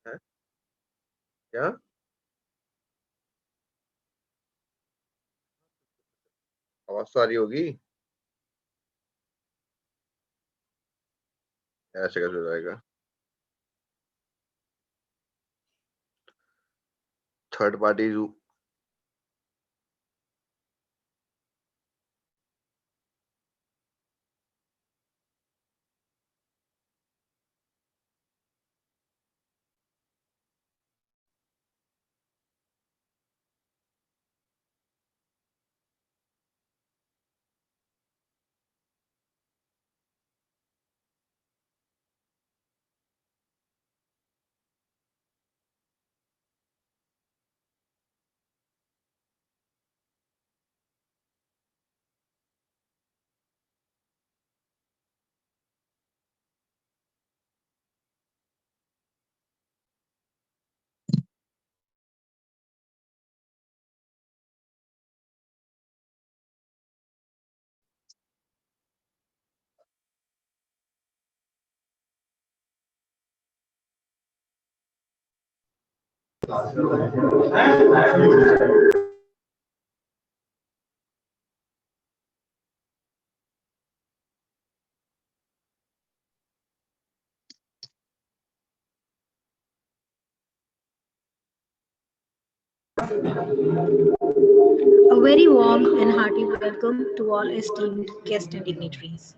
है? क्या? आवाज तो आ रही होगी। ऐसे कैसे हो जाएगा? Third party. A very warm and hearty welcome to all esteemed guests and dignitaries.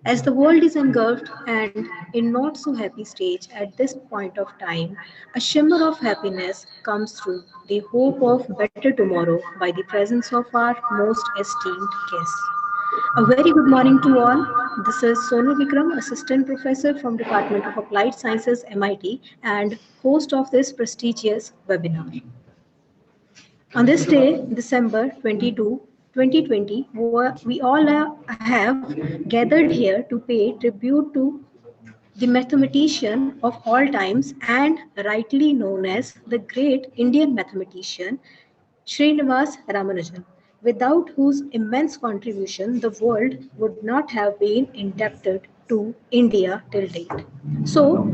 As the world is engulfed and in not so happy stage at this point of time, a shimmer of happiness comes through the hope of better tomorrow by the presence of our most esteemed guests. A very good morning to all. This is Sonu Vikram, Assistant Professor from Department of Applied Sciences, MIT, and host of this prestigious webinar. On this day, December 22, 2020, we all have gathered here to pay tribute to the mathematician of all times and rightly known as the great Indian mathematician Srinivas Ramanujan, without whose immense contribution the world would not have been indebted to India till date. So,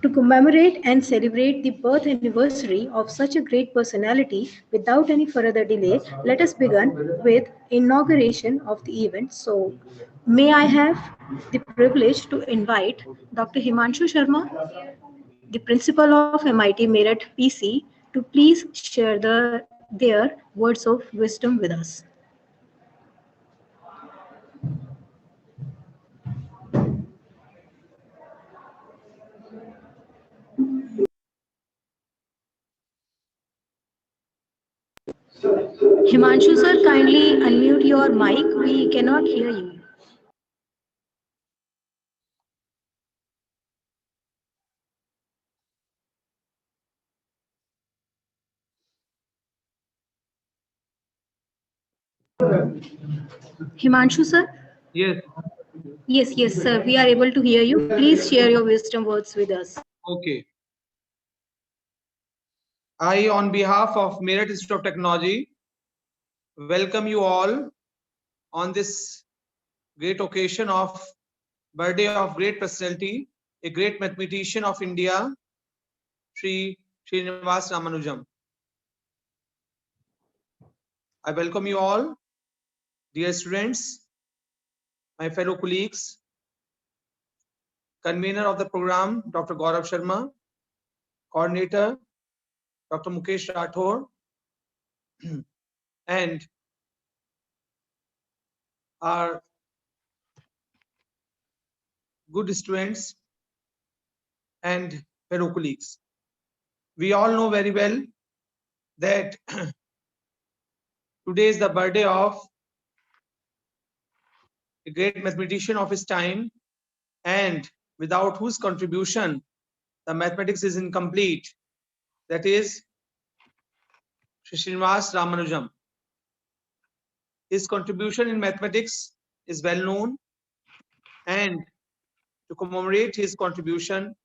to commemorate and celebrate the birth anniversary of such a great personality, without any further delay, let us begin with inauguration of the event. So, may I have the privilege to invite Dr. Himanshu Sharma, the principal of MIT Meerut PC, to please share their words of wisdom with us. Himanshu sir, kindly unmute your mic. We cannot hear you. Himanshu sir? Yes. Yes, sir. We are able to hear you. Please share your wisdom words with us. Okay. I, on behalf of Meerut Institute of Technology, welcome you all on this great occasion of birthday of great personality, a great mathematician of India, Sri Srinivas Ramanujam. I welcome you all, dear students, my fellow colleagues, convener of the program, Dr. Gaurav Sharma, coordinator, Dr. Mukesh Rathore, and our good students and fellow colleagues. We all know very well that today is the birthday of a great mathematician of his time, and without whose contribution the mathematics is incomplete. That is Sri Srinivas Ramanujam. His contribution in mathematics is well known, and to commemorate his contribution,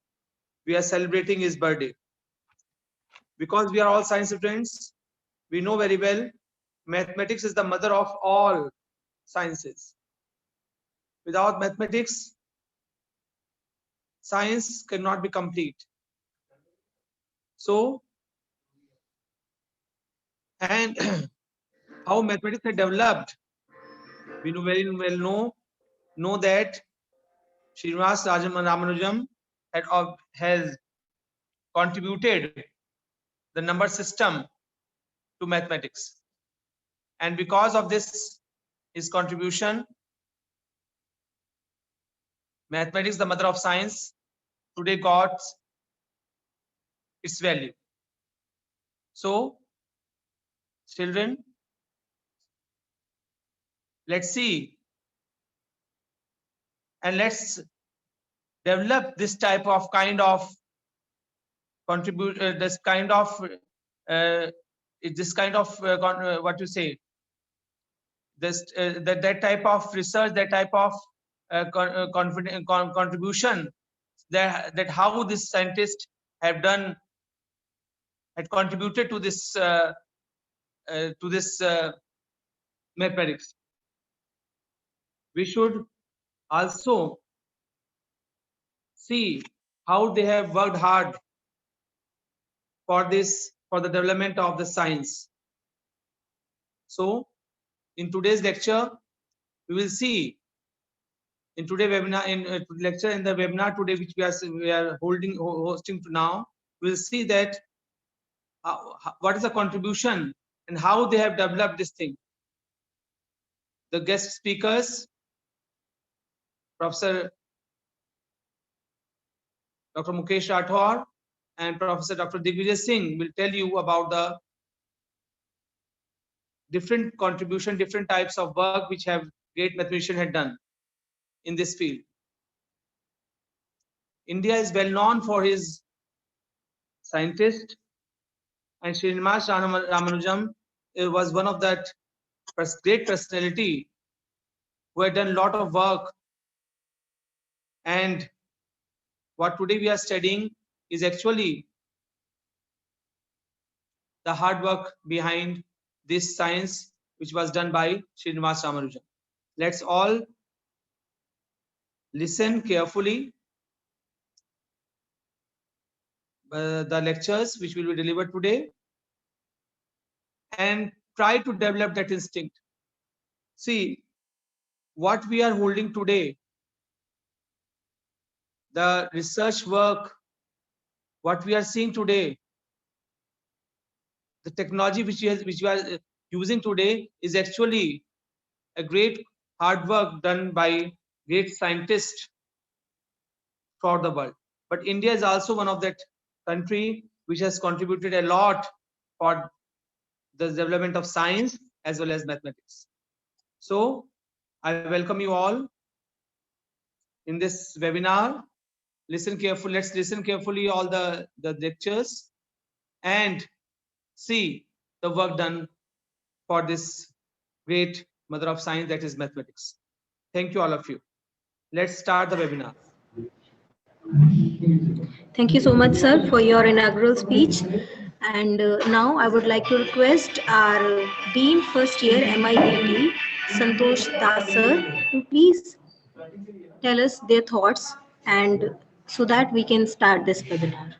we are celebrating his birthday. Because we are all science students, we know very well mathematics is the mother of all sciences. Without mathematics, science cannot be complete. So, and how mathematics are developed, we know very well know that Srinivas Ramanujan has contributed the number system to mathematics, and because of this his contribution, mathematics, the mother of science, today got its value. So, children, let's see and let's develop this type of contribute this kind of what you say, this that type of research, that type of contribution, that how this scientist have done, had contributed to this mathematics. We should also see how they have worked hard for the development of the science. So, in today's lecture, we will see in today's webinar, in the webinar today, which we are hosting now, we will see that what is the contribution and how they have developed this thing. The guest speakers, Professor Dr. Mukesh Rathore and Professor Dr. Digvijay Singh, will tell you about the different contribution, different types of work which have great mathematician had done in this field. India is well known for his scientist, and Srinivas Ramanujan was one of that great personality who had done a lot of work. And what today we are studying is actually the hard work behind this science which was done by Srinivas Ramanujan. Let's all listen carefully the lectures which will be delivered today and try to develop that instinct. See, what we are holding today, the research work, what we are seeing today, the technology which we are using today is actually a great hard work done by great scientists for the world. But India is also one of that country which has contributed a lot for the development of science as well as mathematics. So I welcome you all in this webinar. Listen carefully. Let's listen carefully all the lectures and see the work done for this great mother of science, that is mathematics. Thank you, all of you. Let's start the webinar. Thank you so much, sir, for your inaugural speech. And now I would like to request our Dean First Year MIBT, Santosh Das sir, to please tell us their thoughts, and so that we can start this webinar.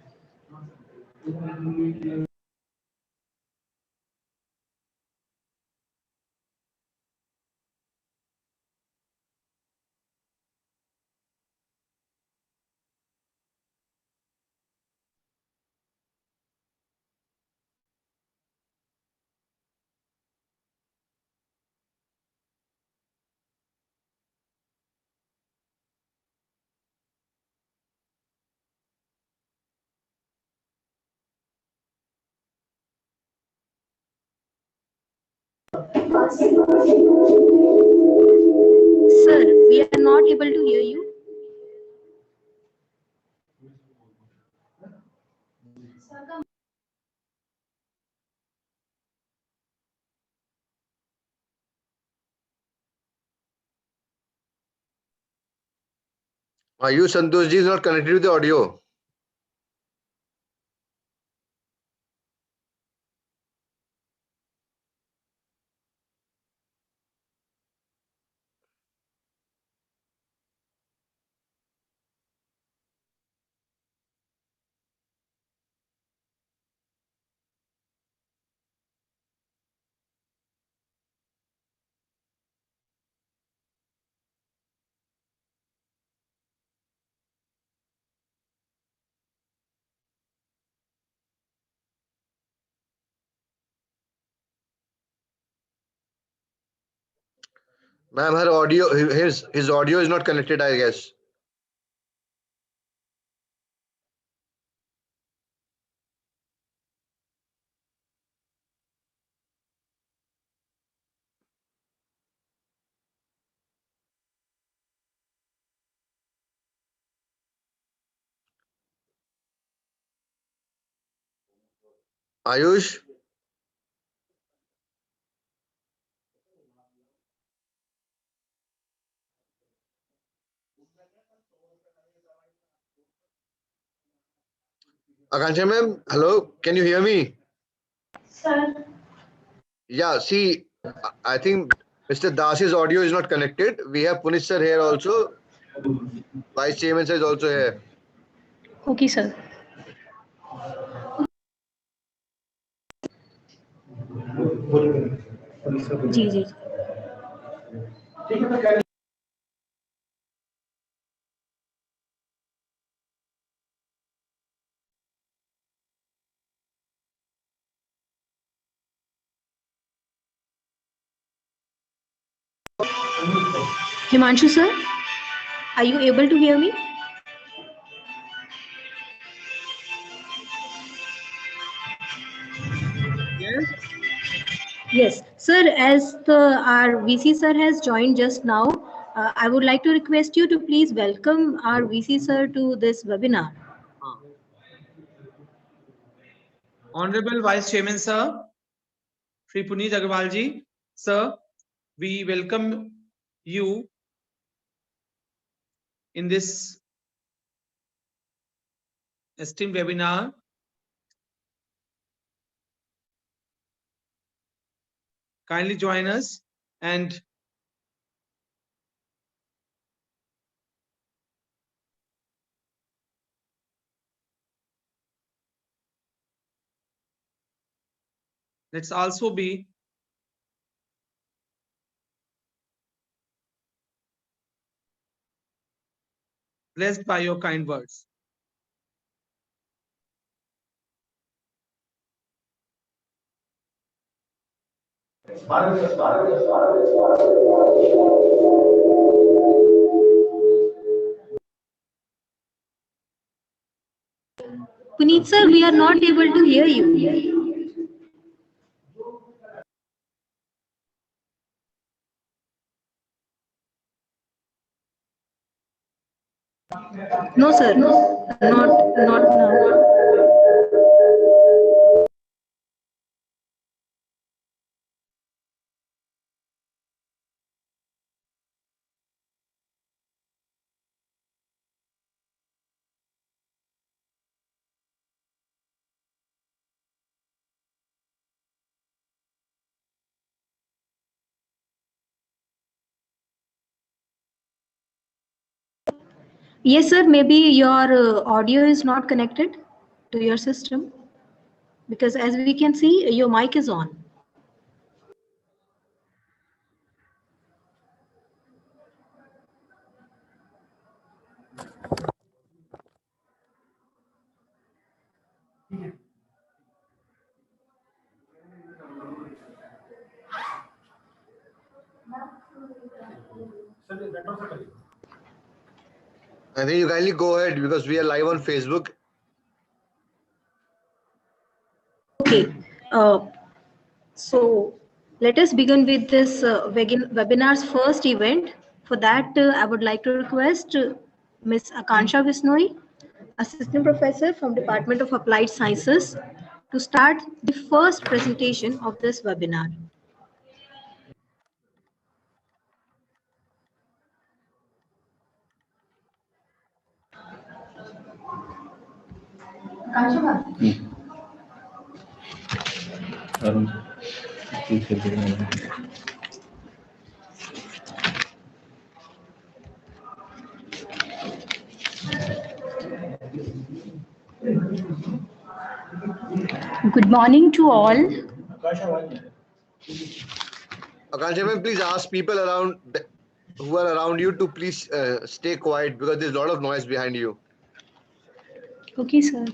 Sir, we are not able to hear you. Are you, Santoshji, is not connected with the audio? Ma'am, her audio, his audio is not connected, I guess. Ayush, Akansha ma'am, hello, can you hear me? Sir. Yeah, see, I think Mr. Das's audio is not connected. We have Puneet sir here also. Vice Chairman sir is also here. Okay, sir. जी जी Himanshu sir, are you able to hear me? Yes. Yes, sir. As our VC sir has joined just now, I would like to request you to please welcome our VC sir to this webinar. Honorable Vice Chairman, sir, Shri Puneet Agarwal ji, sir, we welcome you in this esteemed webinar. Kindly join us and let's also be blessed by your kind words. Puneet sir, we are not able to hear you. No, sir. Not now. Yes, sir. Maybe your audio is not connected to your system because as we can see, your mic is on. I think you kindly go ahead because we are live on Facebook. Okay. So let us begin with this webinar's first event. For that, I would like to request Ms. Akansha Visnoi, Assistant Professor from Department of Applied Sciences, to start the first presentation of this webinar. Good morning to all. Akansha ma'am, please ask people around who are around you to please stay quiet because there's a lot of noise behind you. Okay, sir.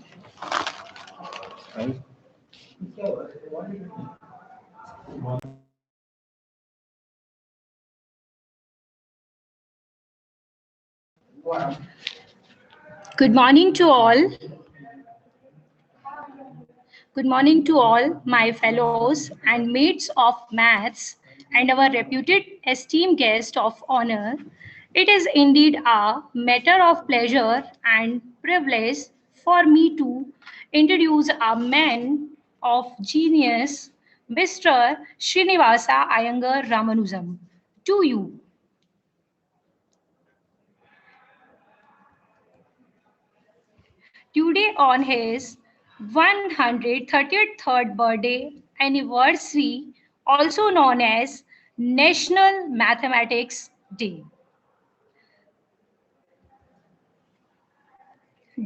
Good morning to all. Good morning to all my fellows and mates of maths and our reputed esteemed guest of honor. It is indeed a matter of pleasure and privilege for me to introduce a man of genius, Mr. Srinivasa Iyengar Ramanujan, to you. Today, on his 133rd birthday anniversary, also known as National Mathematics Day.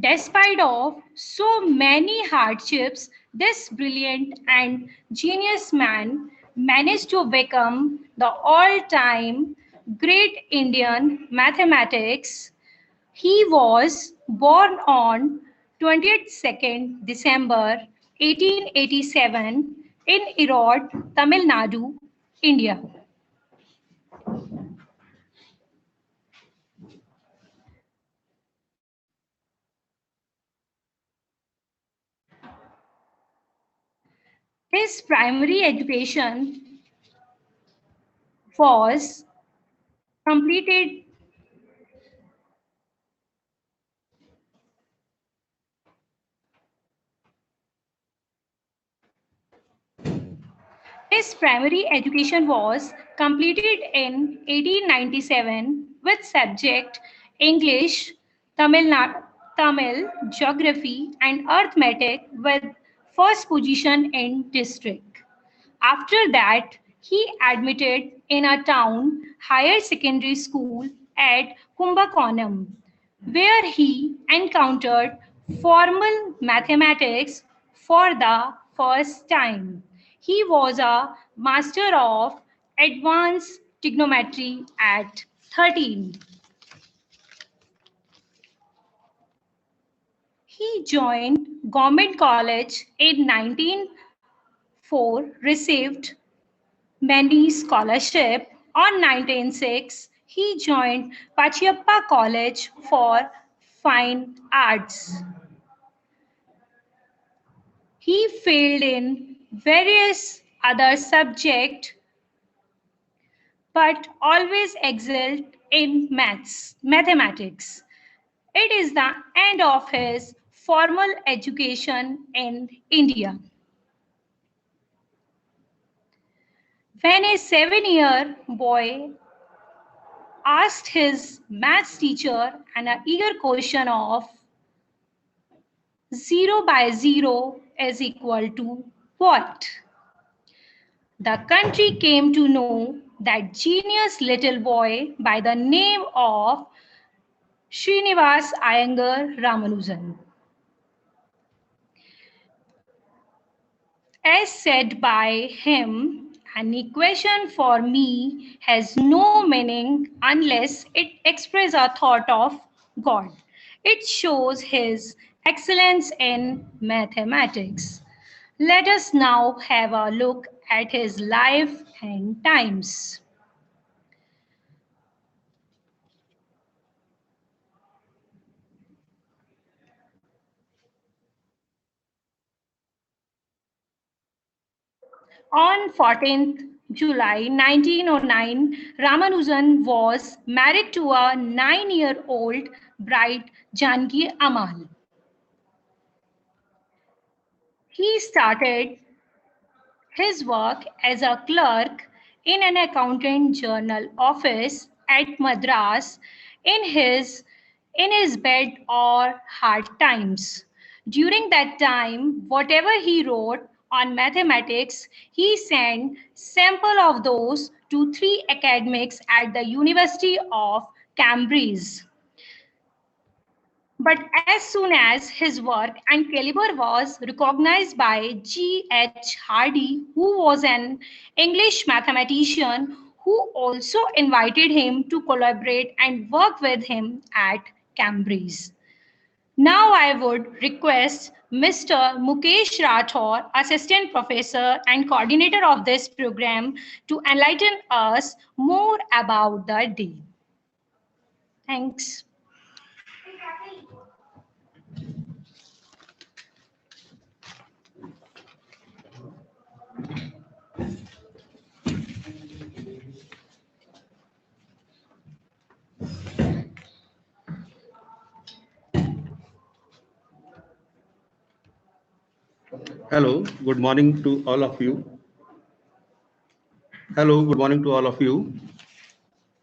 Despite of so many hardships, this brilliant and genius man managed to become the all-time great Indian mathematics. He was born on 22nd December 1887 in Erode, Tamil Nadu, India. His primary education was completed His primary education was completed in 1897 with subject English, Tamil, Geography and Arithmetic with first position in district. After that, he admitted in a town higher secondary school at Kumbakonam, where he encountered formal mathematics for the first time. He was a master of advanced trigonometry at 13. He joined Government College in 1904, received many scholarship. On 1906, he joined Pachiyappa College for Fine Arts. He failed in various other subjects, but always excelled in mathematics. It is the end of his formal education in India. When a 7-year boy asked his maths teacher an eager question of 0 by 0 is equal to what? The country came to know that genius little boy by the name of Srinivas Iyengar Ramanujan. As said by him, an equation for me has no meaning unless it expresses a thought of God. It shows his excellence in mathematics. Let us now have a look at his life and times. On 14th July 1909, Ramanujan was married to a 9-year-old bride, Janki Amal. He started his work as a clerk in an accountant journal office at Madras in his bed or hard times. During that time, whatever he wrote on mathematics, he sent sample of those to 3 academics at the University of Cambridge. But as soon as his work and caliber was recognized by G.H. Hardy, who was an English mathematician who also invited him to collaborate and work with him at Cambridge. Now I would request Mr. Mukesh Rathore, Assistant Professor and Coordinator of this program, to enlighten us more about the day. Thanks. Hello, good morning to all of you. Hello, good morning to all of you.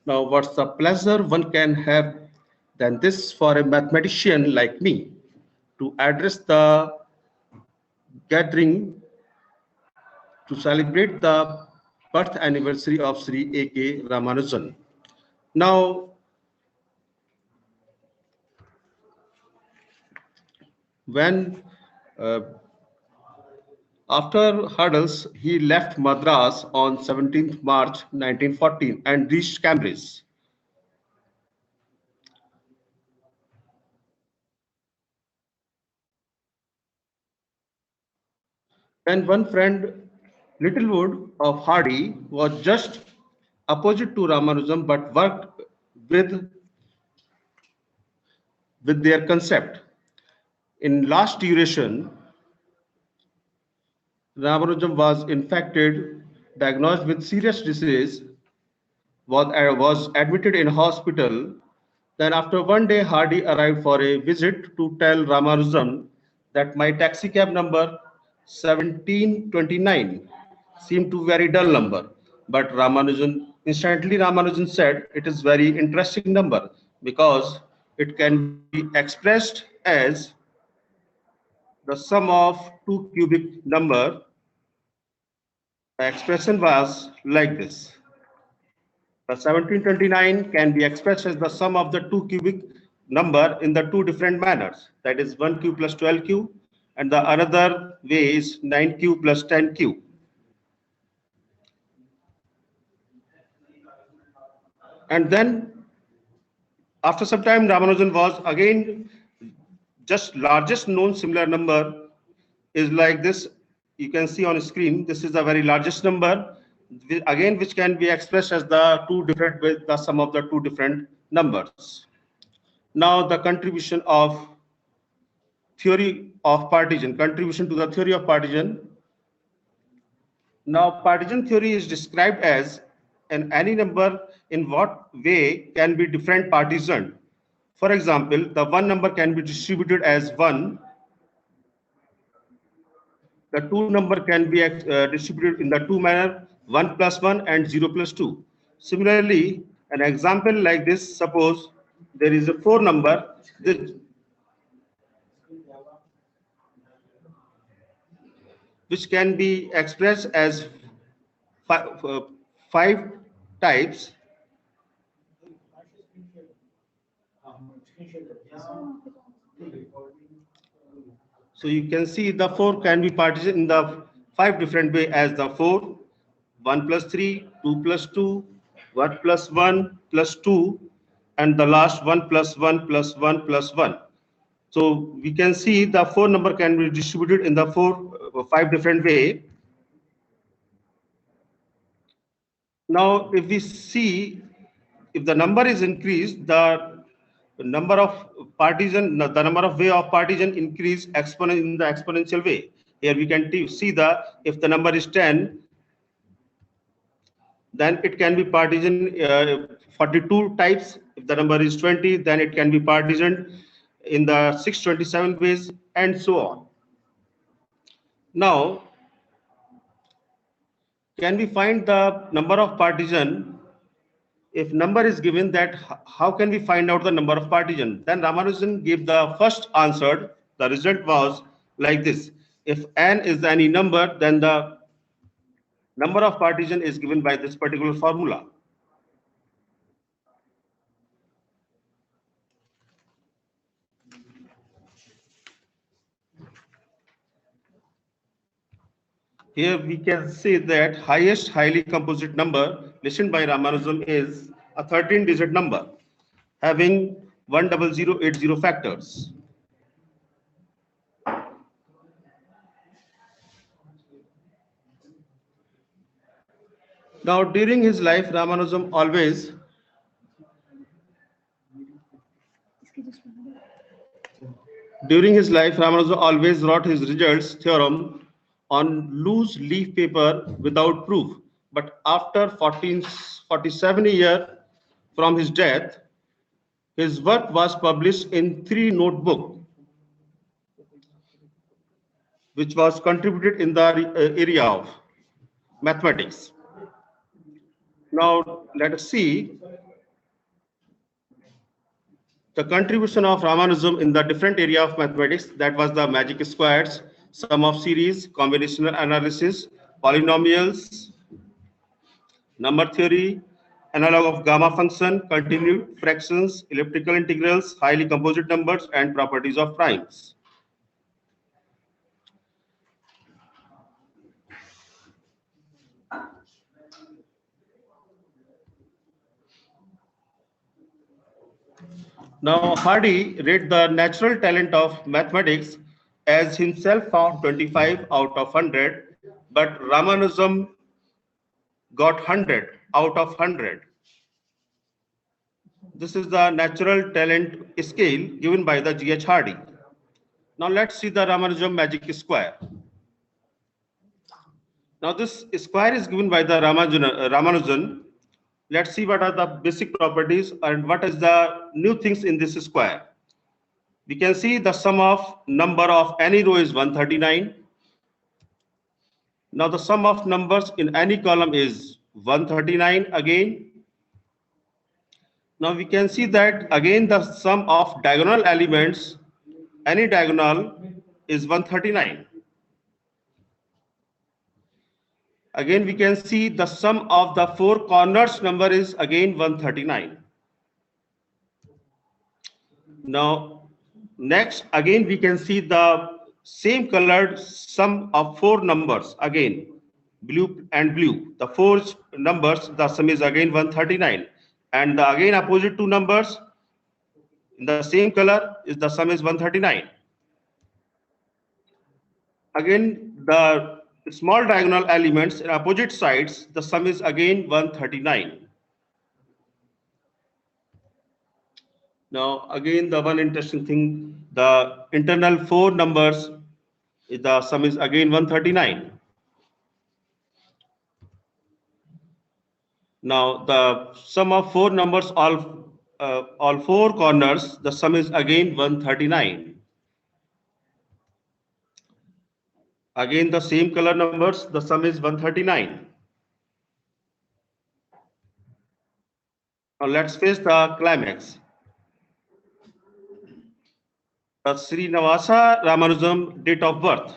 Now, what's the pleasure one can have than this for a mathematician like me to address the gathering to celebrate the birth anniversary of Sri A.K. Ramanujan. Now, when after hurdles, he left Madras on 17th March 1914 and reached Cambridge. And one friend, Littlewood of Hardy, was just opposite to Ramanujan but worked with, with their concept. In last duration, Ramanujan was infected, diagnosed with serious disease, was admitted in hospital. Then after one day, Hardy arrived for a visit to tell Ramanujan that my taxi cab number 1729 seemed to very dull number. But Ramanujan said it is very interesting number because it can be expressed as the sum of two cubic number. The expression was like this. The 1729 can be expressed as the sum of the two cubic number in the two different manners. That is 1q plus 12q, and the another way is 9q plus 10q. And then after some time, Ramanujan was again just largest known similar number is like this. You can see on screen, this is the very largest number, again, which can be expressed as the two different with the sum of the two different numbers. Now the contribution to the theory of partition. Now partition theory is described as any number in what way can be different partitioned. For example, the one number can be distributed as 1. The two number can be distributed in the two manner, 1 plus 1 and 0 plus 2. Similarly, an example like this, suppose there is a 4 number, which can be expressed as 5 types. So you can see the 4 can be partitioned in the 5 different way as the 4, 1 plus 3, 2 plus 2, 1 plus 1 plus 2, and the last 1 plus 1 plus 1 plus 1. So we can see the 4 number can be distributed in the 5 different way. Now, if we see, if the number is increased, the number of partition, the number of way of partition increase in the exponential way. Here we can see if the number is 10, then it can be partitioned 42 types. If the number is 20, then it can be partitioned in the 627 ways, and so on. Now, can we find the number of partition? If number is given, that how can we find out the number of partition? Then Ramanujan gave the first answer. The result was like this. If n is any number, then the number of partition is given by this particular formula. Here we can say that highest highly composite number listed by Ramanujan is a 13-digit number having 10080 factors. Now, during his life, Ramanujan always wrote his results theorem on loose leaf paper without proof. But after 47 years from his death, his work was published in 3 notebooks which was contributed in the area of mathematics. Now let us see the contribution of Ramanujan in the different area of mathematics. That was the magic squares, sum of series, combinational analysis, polynomials, number theory, analog of gamma function, continued fractions, elliptical integrals, highly composite numbers, and properties of primes. Now, Hardy rate the natural talent of mathematics as himself found 25 out of 100, but Ramanujan got 100 out of 100. This is the natural talent scale given by the G.H. Hardy. Now let's see the Ramanujan magic square. Now this square is given by the Ramanujan. Let's see what are the basic properties and what is the new things in this square. We can see the sum of number of any row is 139. Now the sum of numbers in any column is 139 again. Now we can see that again the sum of diagonal elements, any diagonal, is 139. Again we can see the sum of the four corners number is again 139. Now next again we can see the same colored sum of four numbers, again blue and blue. The four numbers, the sum is again 139. And the again opposite two numbers in the same color is the sum is 139. Again the small diagonal elements in opposite sides, the sum is again 139. Now again the one interesting thing, the internal four numbers, the sum is again 139. Now the sum of four numbers, all four corners, the sum is again 139. Again the same color numbers, the sum is 139. Now let's face the climax. Srinivasa Ramanujan date of birth.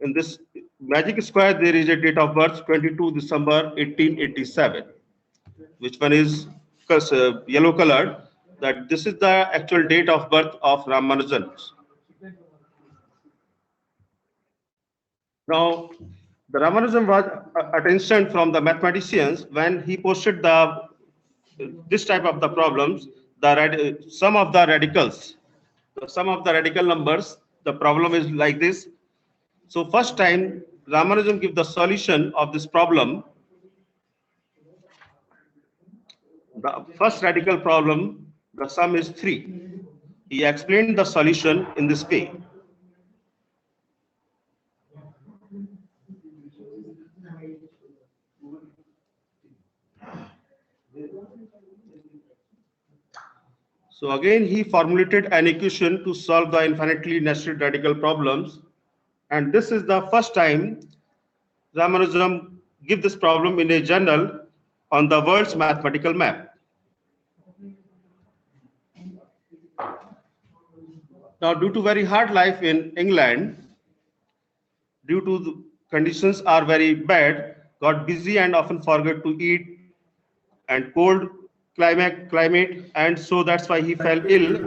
In this magic square there is a date of birth 22 December 1887. Which one is yellow colored? That this is the actual date of birth of Ramanujan. Now the Ramanujan was attention from the mathematicians when he posted this type of the problems, the sum of the radicals. The sum of the radical numbers, the problem is like this. So first time Ramanujan give the solution of this problem. The first radical problem, the sum is 3. He explained the solution in this way. So again, he formulated an equation to solve the infinitely nested radical problems. And this is the first time Ramanujan give this problem in a journal on the world's mathematical map. Now, due to very hard life in England, due to the conditions are very bad, got busy and often forgot to eat, and cold climate, and so that's why he fell ill,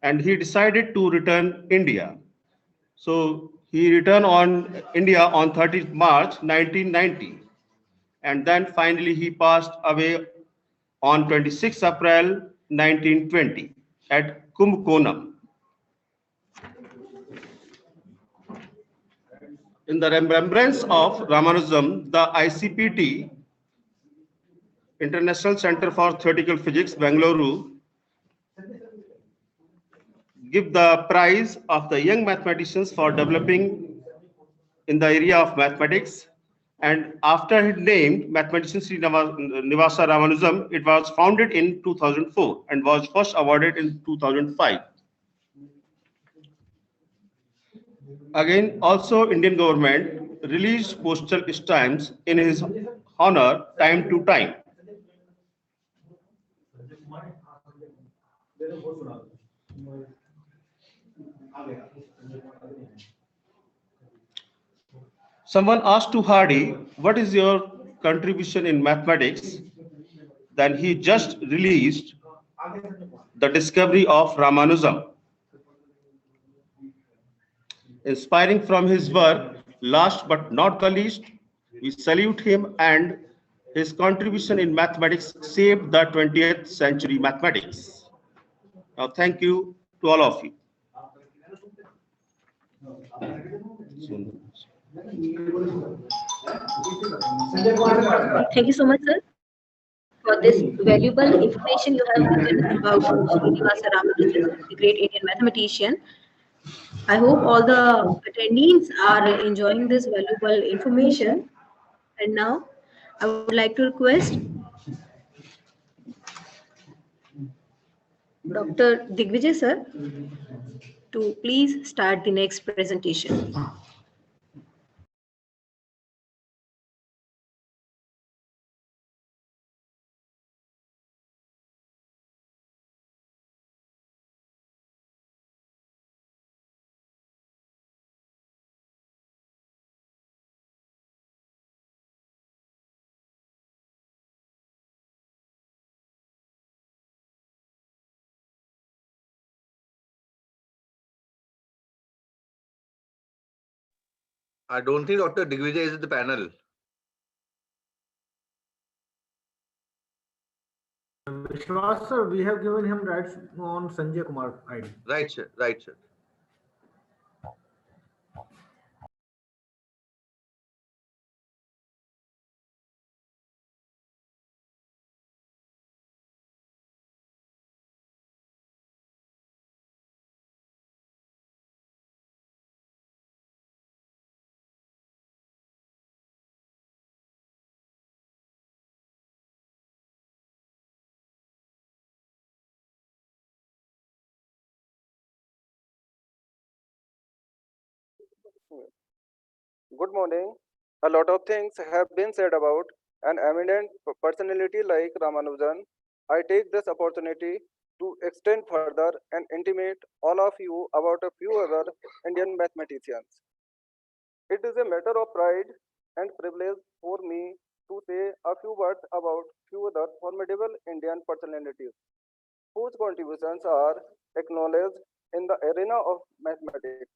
and he decided to return India. So he returned on India on 30th March 1990, and then finally he passed away on 26 April 1920 at Kumbakonam. In the remembrance of Ramanujan, the ICPT, International Center for Theoretical Physics, Bengaluru, give the prize of the young mathematicians for developing in the area of mathematics. And after his name, mathematician Srinivasa Ramanujan, it was founded in 2004 and was first awarded in 2005. Again, also Indian government released postal stamps in his honor time to time. Someone asked to Hardy, "What is your contribution in mathematics?" Then he just released the discovery of Ramanujan. Inspiring from his work, last but not the least, we salute him, and his contribution in mathematics saved the 20th century mathematics. Now, thank you to all of you. Thank you so much, sir, for this valuable information you have given about Srinivasa Ramanujan, the great Indian mathematician. I hope all the attendees are enjoying this valuable information. And now, I would like to request Dr. Digvijay sir to please start the next presentation. I don't think Dr. Digvijay is in the panel. Vishwas sir, we have given him rights on Sanjay Kumar ID. Right, sir. Right, sir. Good morning. A lot of things have been said about an eminent personality like Ramanujan. I take this opportunity to extend further and intimate all of you about a few other Indian mathematicians. It is a matter of pride and privilege for me to say a few words about few other formidable Indian personalities whose contributions are acknowledged in the arena of mathematics.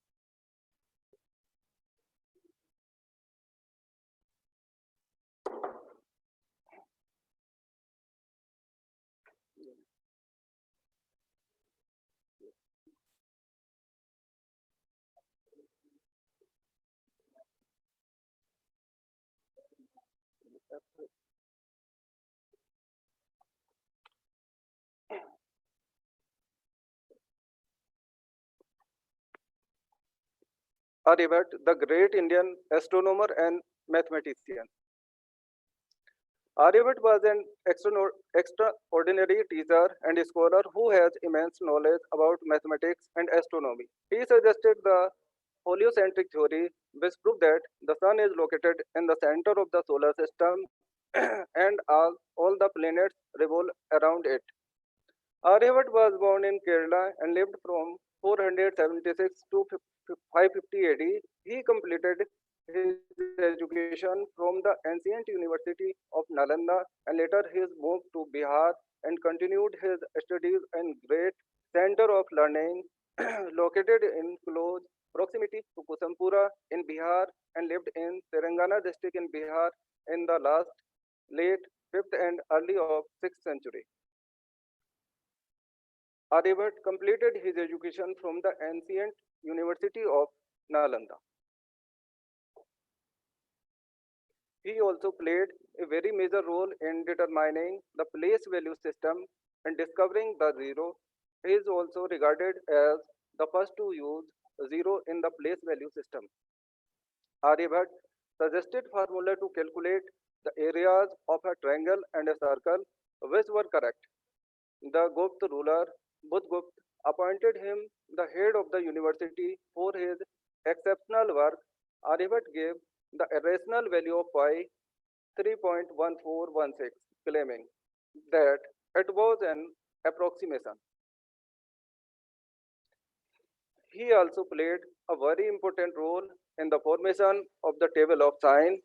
Aryabhat, the great Indian astronomer and mathematician. Aryabhat was an extraordinary teacher and scholar who has immense knowledge about mathematics and astronomy. He suggested the heliocentric theory, which proved that the sun is located in the center of the solar system and all the planets revolve around it. Aryabhat was born in Kerala and lived from 476 to 550 AD. He completed his education from the ancient University of Nalanda and later he moved to Bihar and continued his studies in Great Center of Learning located in close proximity to Kusampura in Bihar and lived in Telangana district in Bihar in the late 5th and early of 6th century. Aryabhat completed his education from the ancient University of Nalanda. He also played a very major role in determining the place value system and discovering the zero. He is also regarded as the first to use zero in the place value system. Aryabhat suggested formula to calculate the areas of a triangle and a circle, which were correct. The Gupta ruler Budgupta appointed him the head of the university for his exceptional work, Aryabhat gave the irrational value of pi 3.1416, claiming that it was an approximation. He also played a very important role in the formation of the table of sine.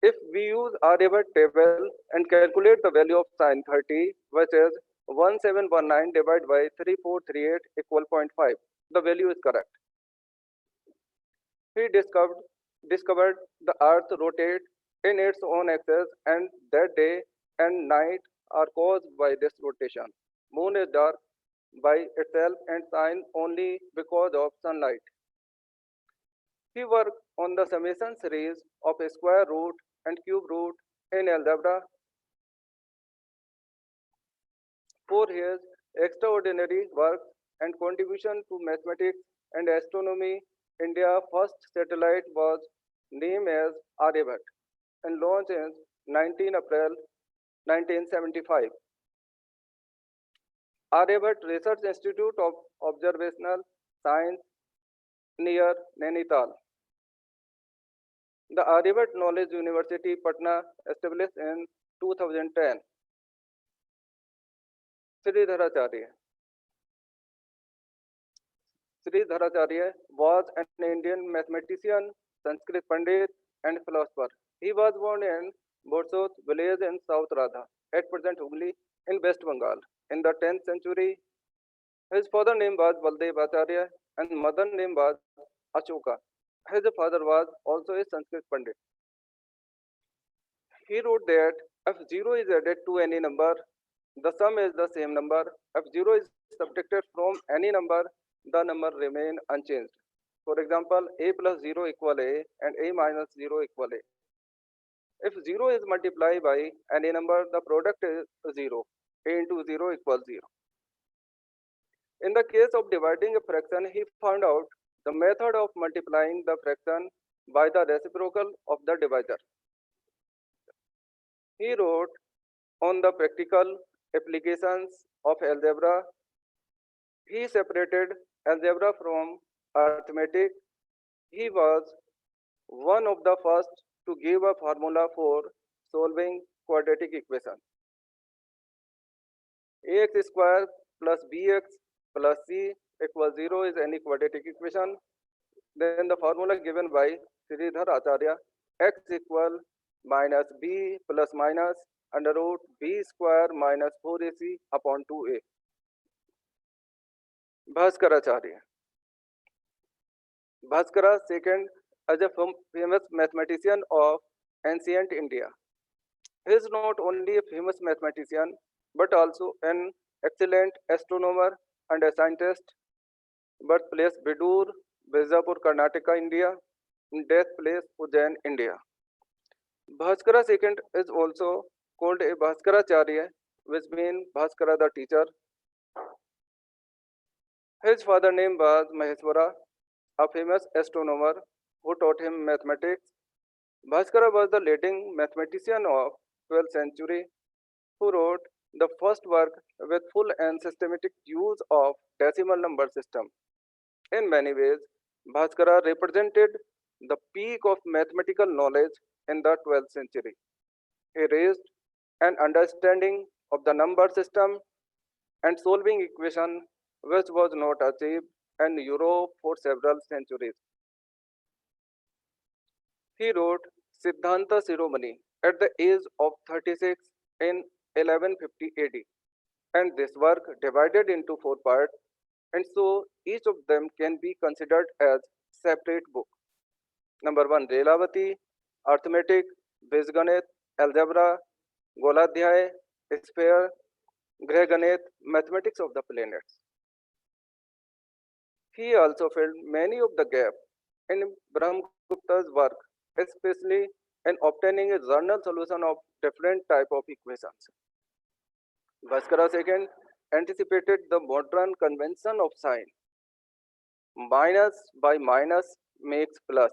If we use Aryabhat table and calculate the value of sine 30, which is 1719 divided by 3438 equal 0.5, the value is correct. He discovered the earth rotates in its own axis and that day and night are caused by this rotation. Moon is dark by itself and shine only because of sunlight. He worked on the summation series of square root and cube root in algebra. For his extraordinary work and contribution to mathematics and astronomy, India's first satellite was named as Aryabhat and launched in 19 April 1975. Aryabhat Research Institute of Observational Science near Nainital. The Aryabhat Knowledge University, Patna, established in 2010. Sridharacharya. Sridharacharya was an Indian mathematician, Sanskrit Pandit, and philosopher. He was born in Borsod village in South Radha, at present Hooghly, in West Bengal, in the 10th century. His father name was Baldev Acharya and mother name was Ashoka. His father was also a Sanskrit Pandit. He wrote that if 0 is added to any number, the sum is the same number. If 0 is subtracted from any number, the number remain unchanged. For example, a plus 0 equal a and a minus 0 equal a. If 0 is multiplied by any number, the product is 0. A into 0 equals 0. In the case of dividing a fraction, he found out the method of multiplying the fraction by the reciprocal of the divisor. He wrote on the practical applications of algebra. He separated algebra from arithmetic. He was one of the first to give a formula for solving quadratic equations. Ax square plus bx plus c equals 0 is any quadratic equation. Then the formula given by Sridhar Acharya, x equal minus b plus minus under root b square minus 4ac upon 2a. Bhaskaracharya. Bhaskara, second, as a famous mathematician of ancient India. He is not only a famous mathematician, but also an excellent astronomer and a scientist. Birthplace Bidur, Bijapur, Karnataka, India. Death place Ujjain, India. Bhaskara II is also called a Bhaskaracharya, which means Bhaskara the teacher. His father name was Maheswara, a famous astronomer who taught him mathematics. Bhaskara was the leading mathematician of 12th century who wrote the first work with full and systematic use of decimal number system. In many ways, Bhaskara represented the peak of mathematical knowledge in the 12th century. He raised an understanding of the number system and solving equation which was not achieved in Europe for several centuries. He wrote Siddhanta Shiromani at the age of 36 in 1150 AD, and this work divided into 4 parts, and so each of them can be considered as separate book. Number 1, Leelavati, Arithmetic, Bijganit, Algebra, Goladhyay, Sphere, Grehganit, Mathematics of the Planets. He also filled many of the gaps in Brahmagupta's work, especially in obtaining a journal solution of different type of equations. Bhaskara II anticipated the modern convention of sign. Minus by minus makes plus,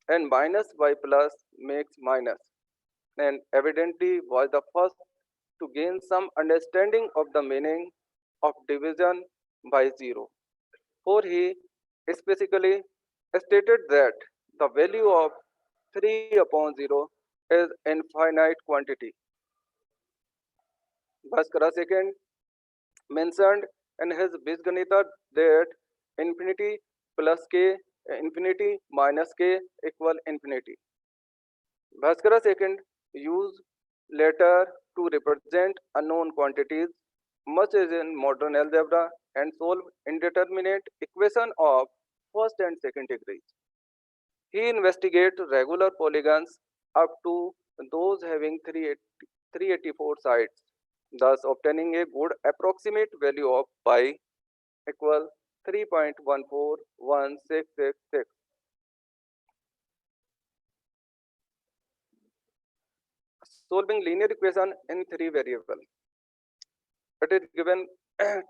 and minus by plus makes minus, and evidently was the first to gain some understanding of the meaning of division by zero. For he specifically stated that the value of 3 upon 0 is infinite quantity. Bhaskara second mentioned in his Bijganita that infinity plus k, infinity minus k equal infinity. Bhaskara second used letter to represent unknown quantities, much as in modern algebra, and solve indeterminate equation of first and second degrees. He investigated regular polygons up to those having 384 sides, thus obtaining a good approximate value of pi equal 3.14166. Solving linear equation in 3 variables. It is given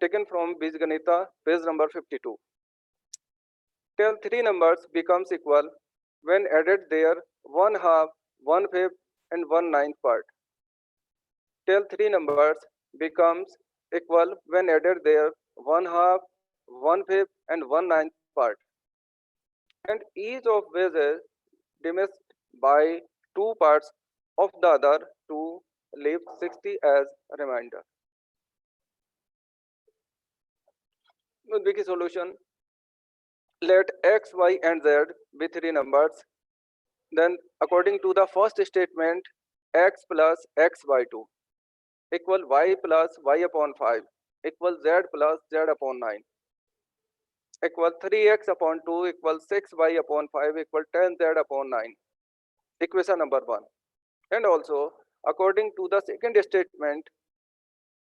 taken from Bijganita, page number 52. Tell 3 numbers becomes equal when added their 1/2, 1/5 and 1/9 part. Tell 3 numbers becomes equal when added their 1/2, 1/5 and 1/9 part. And each of which is diminished by 2 parts of the other to leave 60 as a remainder. Wiki solution. Let x, y and z be 3 numbers. Then according to the first statement, x plus x by 2 equal y plus y upon 5 equal z plus z upon 9 equal 3x upon 2 equal 6y upon 5 equal 10z upon 9. Equation number 1. And also according to the second statement,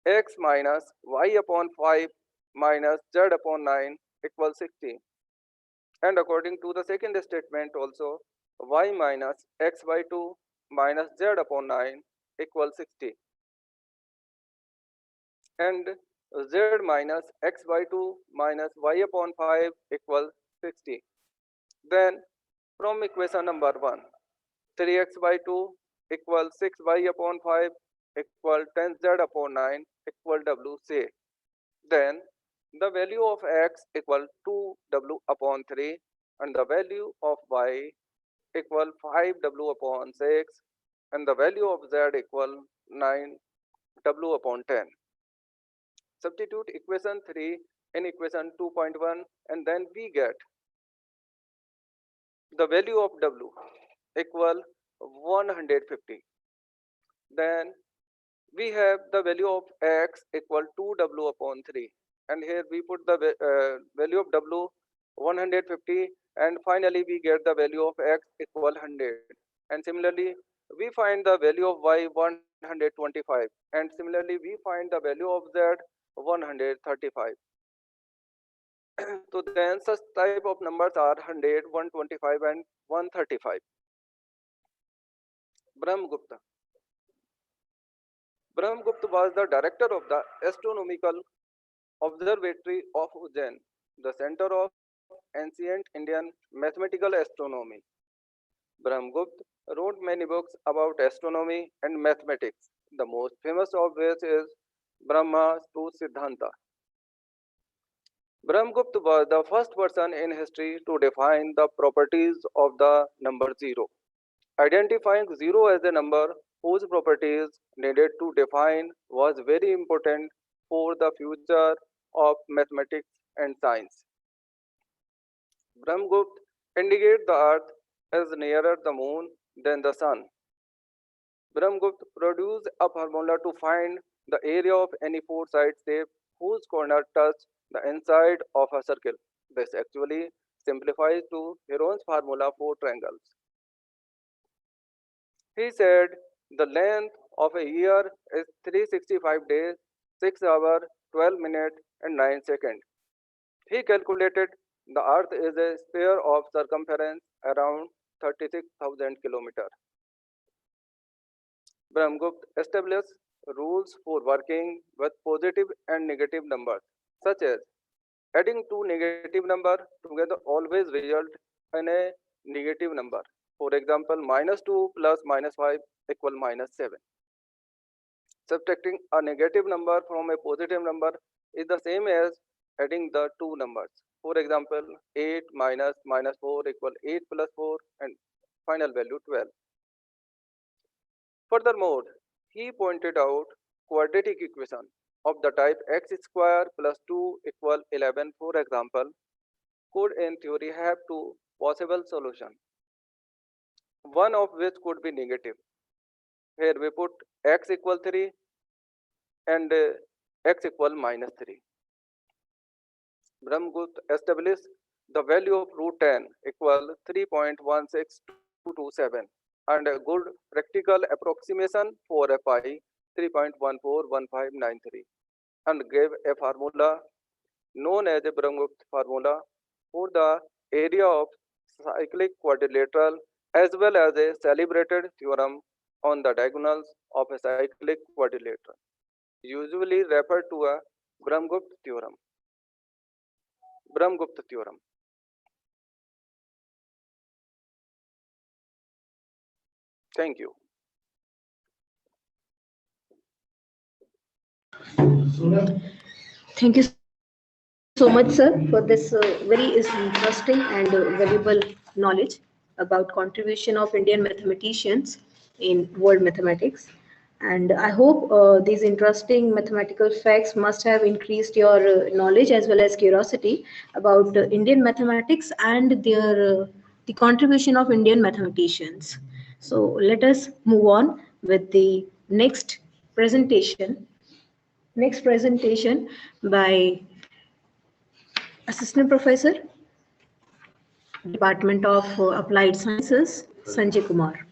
x minus y upon 5 minus z upon 9 equals 60. And according to the second statement also, y minus x by 2 minus z upon 9 equals 60. And z minus x by 2 minus y upon 5 equals 60. Then from equation number 1, 3x by 2 equals 6y upon 5 equal 10z upon 9 equal w say. Then the value of x equal 2w upon 3 and the value of y equal 5w upon 6 and the value of z equal 9w upon 10. Substitute equation 3 in equation 2.1 and then we get the value of w equal 150. Then we have the value of x equal 2w upon 3 and here we put the value of w 150 and finally we get the value of x equal 100 and similarly we find the value of y 125 and similarly we find the value of z 135. So then such type of numbers are 100, 125 and 135. Brahmagupta. Brahmagupta was the director of the Astronomical Observatory of Ujjain, the center of ancient Indian mathematical astronomy. Brahmagupta wrote many books about astronomy and mathematics. The most famous of which is Brahma to Siddhanta. Brahmagupta was the first person in history to define the properties of the number 0, identifying 0 as a number whose properties needed to define was very important for the future of mathematics and science. Brahmagupta indicated the earth as nearer the moon than the sun. Brahmagupta produced a formula to find the area of any four-sided shape whose corner touch the inside of a circle. This actually simplifies to Heron's formula for triangles. He said the length of a year is 365 days, 6 hours, 12 minutes and 9 seconds. He calculated the earth is a sphere of circumference around 36,000 kilometers. Brahmagupta established rules for working with positive and negative numbers, such as adding two negative numbers together always result in a negative number. For example, -2 plus -5 equal -7. Subtracting a negative number from a positive number is the same as adding the two numbers. For example, 8 minus minus 4 equal 8 plus 4 and final value 12. Furthermore, he pointed out quadratic equation of the type x square plus 2 equal 11, for example, could in theory have two possible solutions, one of which could be negative. Here we put x equal 3 and x equal minus 3. Brahmgupta established the value of root 10 equal 3.16227 and a good practical approximation for a pi 3.141593 and gave a formula known as a Brahmgupta formula for the area of cyclic quadrilateral as well as a celebrated theorem on the diagonals of a cyclic quadrilateral, usually referred to a Brahmgupta theorem. Brahmgupta theorem. Thank you. Thank you so much, sir, for this very interesting and valuable knowledge about contribution of Indian mathematicians in world mathematics. And I hope these interesting mathematical facts must have increased your knowledge as well as curiosity about Indian mathematics and the contribution of Indian mathematicians. So let us move on with the presentation. Next presentation by Assistant Professor, Department of Applied Sciences, Sanjay Kumar.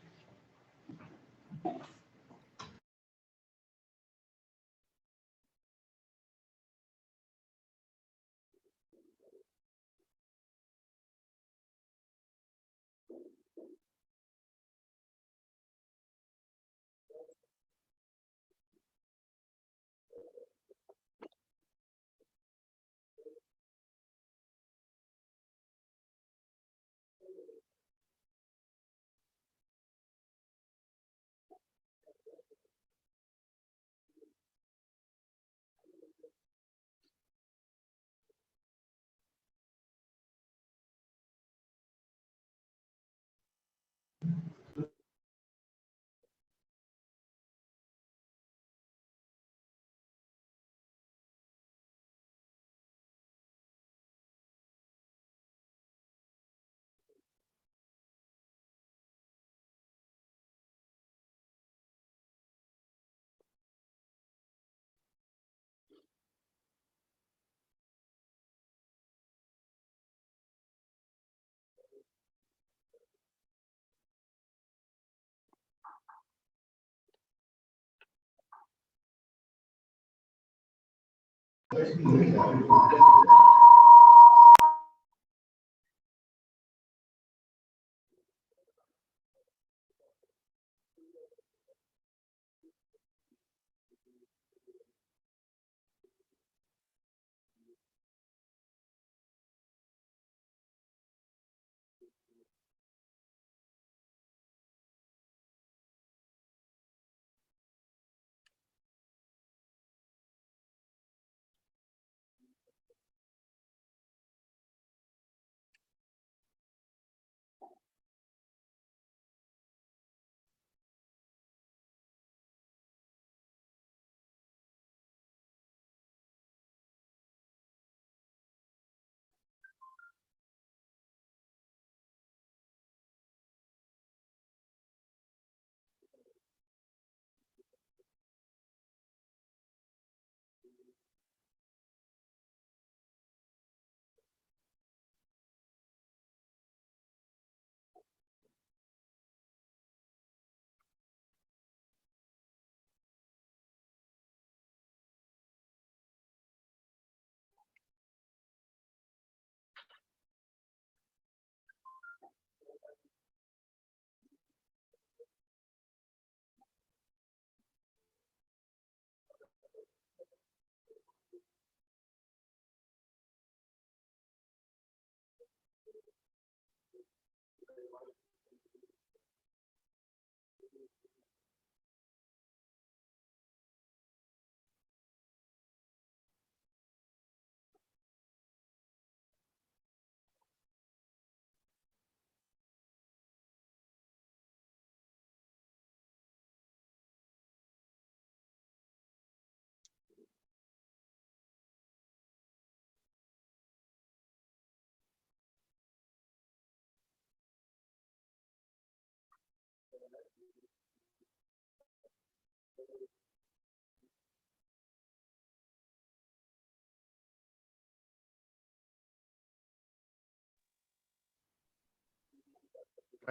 I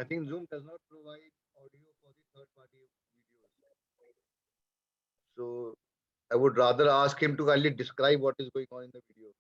think Zoom does not provide audio for the third-party videos. So I would rather ask him to kindly describe what is going on in the video.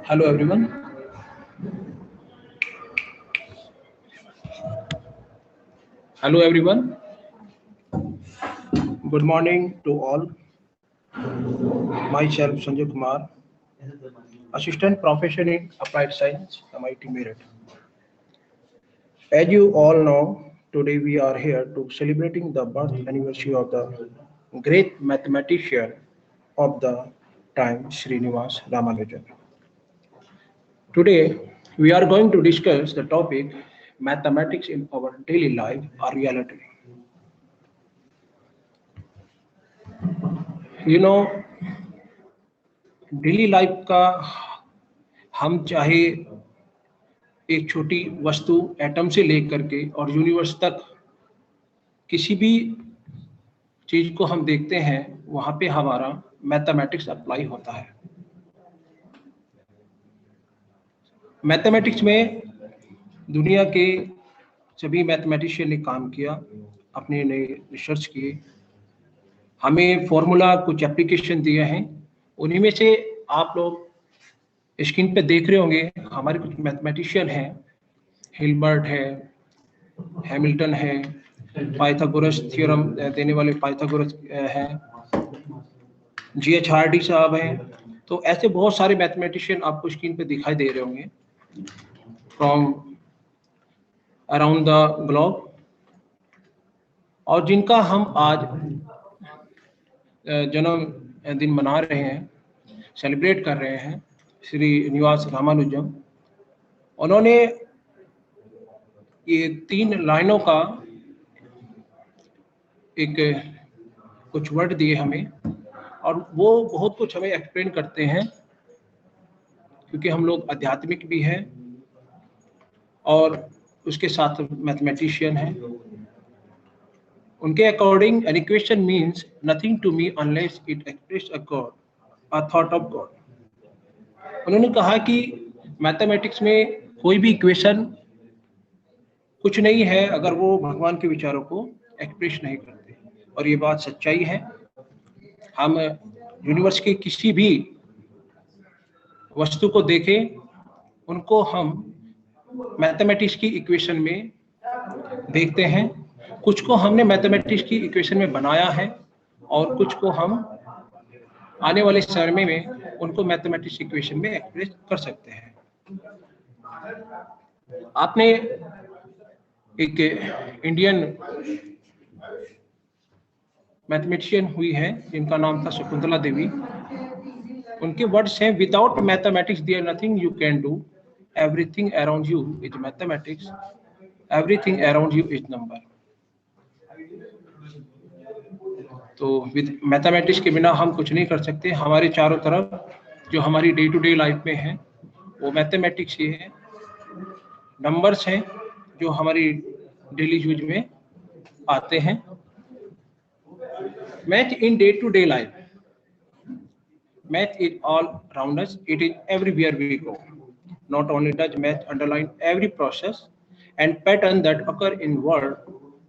Hello everyone. Hello everyone. Good morning to all. Myself Sanjay Kumar, Assistant Professor in Applied Science, MIT Meerut. As you all know, today we are here to celebrating the birth anniversary of the great mathematician of the time, Srinivas Ramanujan. Today, we are going to discuss the topic mathematics in our daily life or reality. You know, daily life का हम चाहे एक छोटी वस्तु atom से लेकर के और यूनिवर्स तक किसी भी चीज को हम देखते हैं, वहां पे हमारा मैथमेटिक्स अप्लाई होता है। मैथमेटिक्स में दुनिया के सभी मैथमेटिशियन ने काम किया, अपने नए रिसर्च किए, हमें फॉर्मूला कुछ एप्लीकेशन दिए हैं। उन्हीं में से आप लोग स्क्रीन पे देख रहे होंगे, हमारे कुछ मैथमेटिशियन हैं, हिल्बर्ट है, हैमिल्टन है, पाइथागोरस थ्योरम देने वाले पाइथागोरस हैं, जीएच हार्डी साहब हैं। तो ऐसे बहुत सारे मैथमेटिशियन आपको स्क्रीन पे दिखाई दे रहे होंगे फ्रॉम अराउंड द ग्लोब, और जिनका हम आज जन्मदिन मना रहे हैं, सेलिब्रेट कर रहे हैं, श्रीनिवास रामानुजम। उन्होंने ये 3 लाइनों का एक कुछ वर्ड दिए हमें, और वो बहुत कुछ हमें एक्सप्लेन करते हैं, क्योंकि हम लोग आध्यात्मिक भी हैं और उसके साथ मैथमेटिशियन हैं। उनके according an equation means nothing to me unless it express a god, a thought of god. उन्होंने कहा कि मैथमेटिक्स में कोई भी इक्वेशन कुछ नहीं है अगर वो भगवान के विचारों को एक्सप्रेस नहीं करते, और ये बात सच्चाई है। हम यूनिवर्स के किसी भी वस्तु को देखें, उनको हम मैथमेटिक्स की इक्वेशन में देखते हैं। कुछ को हमने मैथमेटिक्स की इक्वेशन में बनाया है और कुछ को हम आने वाले समय में उनको मैथमेटिक्स इक्वेशन में एक्सप्रेस कर सकते हैं। आपने एक इंडियन मैथमेटिशियन हुई है जिनका नाम था शकुंतला देवी। उनके वर्ड्स हैं, without mathematics there nothing you can do, everything around you is mathematics, everything around you is number. तो विद मैथमेटिक्स के बिना हम कुछ नहीं कर सकते। हमारे चारों तरफ जो हमारी डे टू डे लाइफ में है वो मैथमेटिक्स ही है, नंबर्स हैं जो हमारी डेली यूज में आते हैं। Math in day-to-day life. Math is all around us. It is everywhere we go. Not only does math underline every process and pattern that occur in world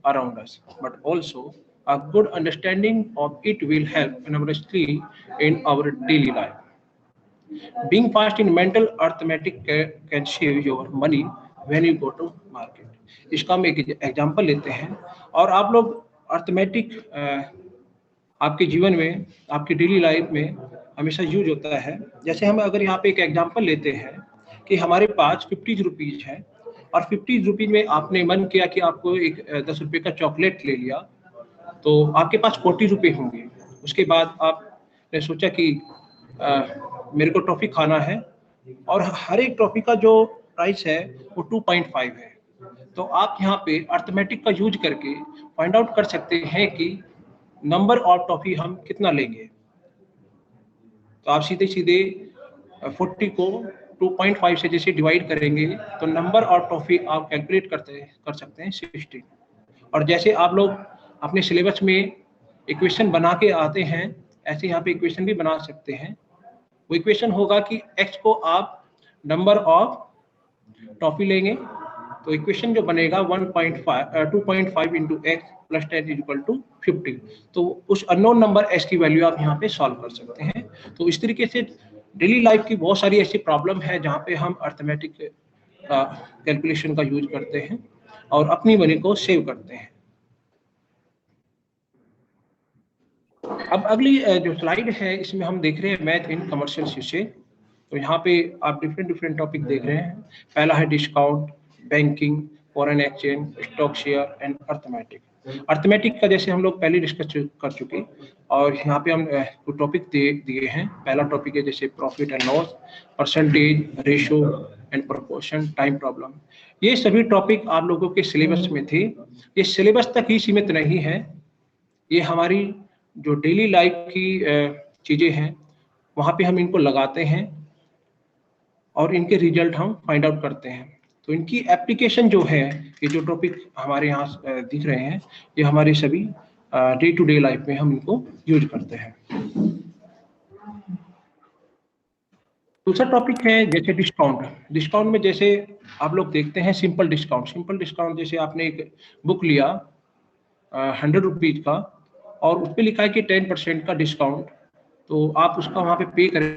around us, but also a good understanding of it will help enormously in our daily life. Being fast in mental arithmetic can save your money when you go to market. इसका हम एक example लेते हैं और आप लोग arithmetic आपके जीवन में, आपकी डेली लाइफ में हमेशा यूज होता है। जैसे हम अगर यहाँ पे एक एग्जांपल लेते हैं कि हमारे पास 50 रुपीज है और 50 रुपीज में आपने मन किया कि आपको एक 10 रुपये का चॉकलेट ले लिया, तो आपके पास 40 रुपये होंगे। उसके बाद आपने सोचा कि मेरे को टॉफी खाना है और हर एक टॉफी का जो प्राइस है वो 2.5 है। तो आप यहाँ पे अर्थमेटिक का यूज करके फाइंड आउट कर सकते हैं कि नंबर ऑफ टॉफी हम कितना लेंगे। तो आप सीधे सीधे 40 को 2.5 से जैसे डिवाइड करेंगे तो नंबर ऑफ टॉफी आप कैलकुलेट कर सकते हैं 16। और जैसे आप लोग अपने सिलेबस में इक्वेशन बना के आते हैं, ऐसे यहाँ पे इक्वेशन भी बना सकते हैं। वो इक्वेशन होगा कि x को आप नंबर ऑफ टॉफी लेंगे, तो इक्वेशन जो बनेगा 2.5 into X plus 10 is equal to 50। तो उस अननोन नंबर x की वैल्यू आप यहाँ पे सॉल्व कर सकते हैं। तो इस तरीके से डेली लाइफ की बहुत सारी ऐसी प्रॉब्लम है जहाँ पे हम अर्थमेटिक कैलकुलेशन का यूज करते हैं और अपनी मनी को सेव करते हैं। अब अगली जो स्लाइड है इसमें हम देख रहे हैं मैथ इन कमर्शियल शीशे। तो यहाँ पे आप डिफरेंट टॉपिक देख रहे हैं। पहला है discount, banking, foreign exchange, stock share and arithmetic. Arithmetic का जैसे हम लोग पहले डिस्कस कर चुके और यहाँ पे हम कुछ टॉपिक दिए हैं। पहला टॉपिक है जैसे profit and loss, percentage, ratio and proportion, time problem. ये सभी टॉपिक आप लोगों के सिलेबस में थे। ये सिलेबस तक ही सीमित नहीं है, ये हमारी जो डेली लाइफ की चीजें हैं वहाँ पे हम इनको लगाते हैं और इनके रिजल्ट हम फाइंड आउट करते हैं। तो इनकी एप्लीकेशन जो है, ये जो टॉपिक हमारे यहाँ दिख रहे हैं, ये हमारे सभी डे टू डे लाइफ में हम इनको यूज करते हैं। दूसरा टॉपिक है जैसे डिस्काउंट। डिस्काउंट में जैसे आप लोग देखते हैं सिंपल डिस्काउंट। सिंपल डिस्काउंट जैसे आपने एक बुक लिया 100 रुपीज का और उस पर लिखा है कि 10% का डिस्काउंट, तो आप उसका वहाँ पे पे करें।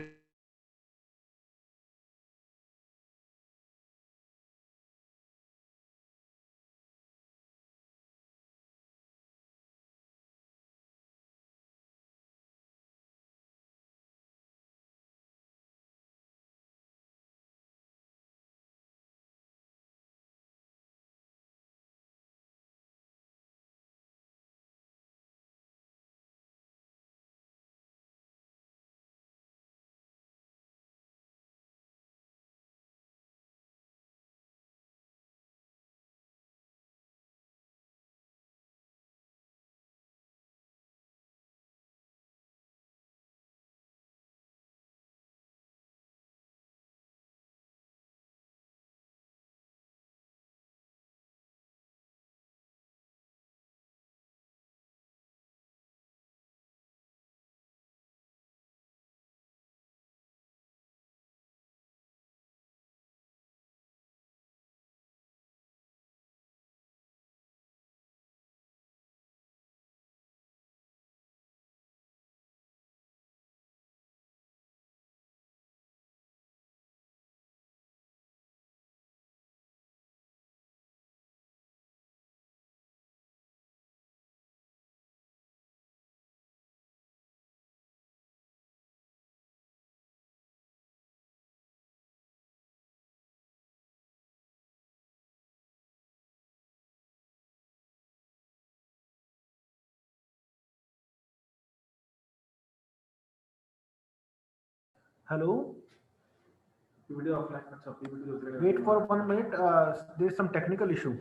Hello. Wait for 1 minute. There's some technical issue.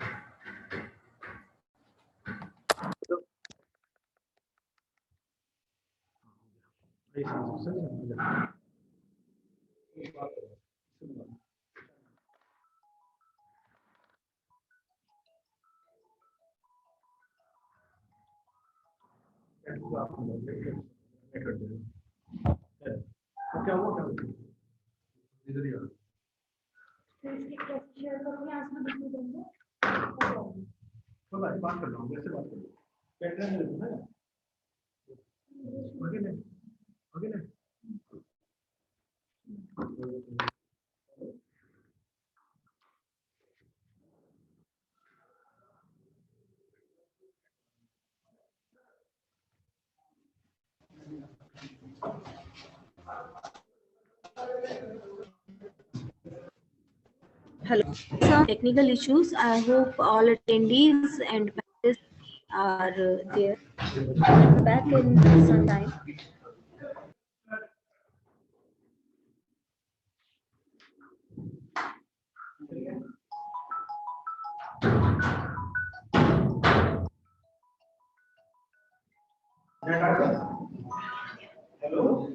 क्या हुआ इधर ही बात कर रहा हूँ, वैसे बात कर रहा हूँ। आगे नहीं, आगे नहीं। Hello. Some technical issues. I hope all attendees and panelists are there. Back in some time. Hello.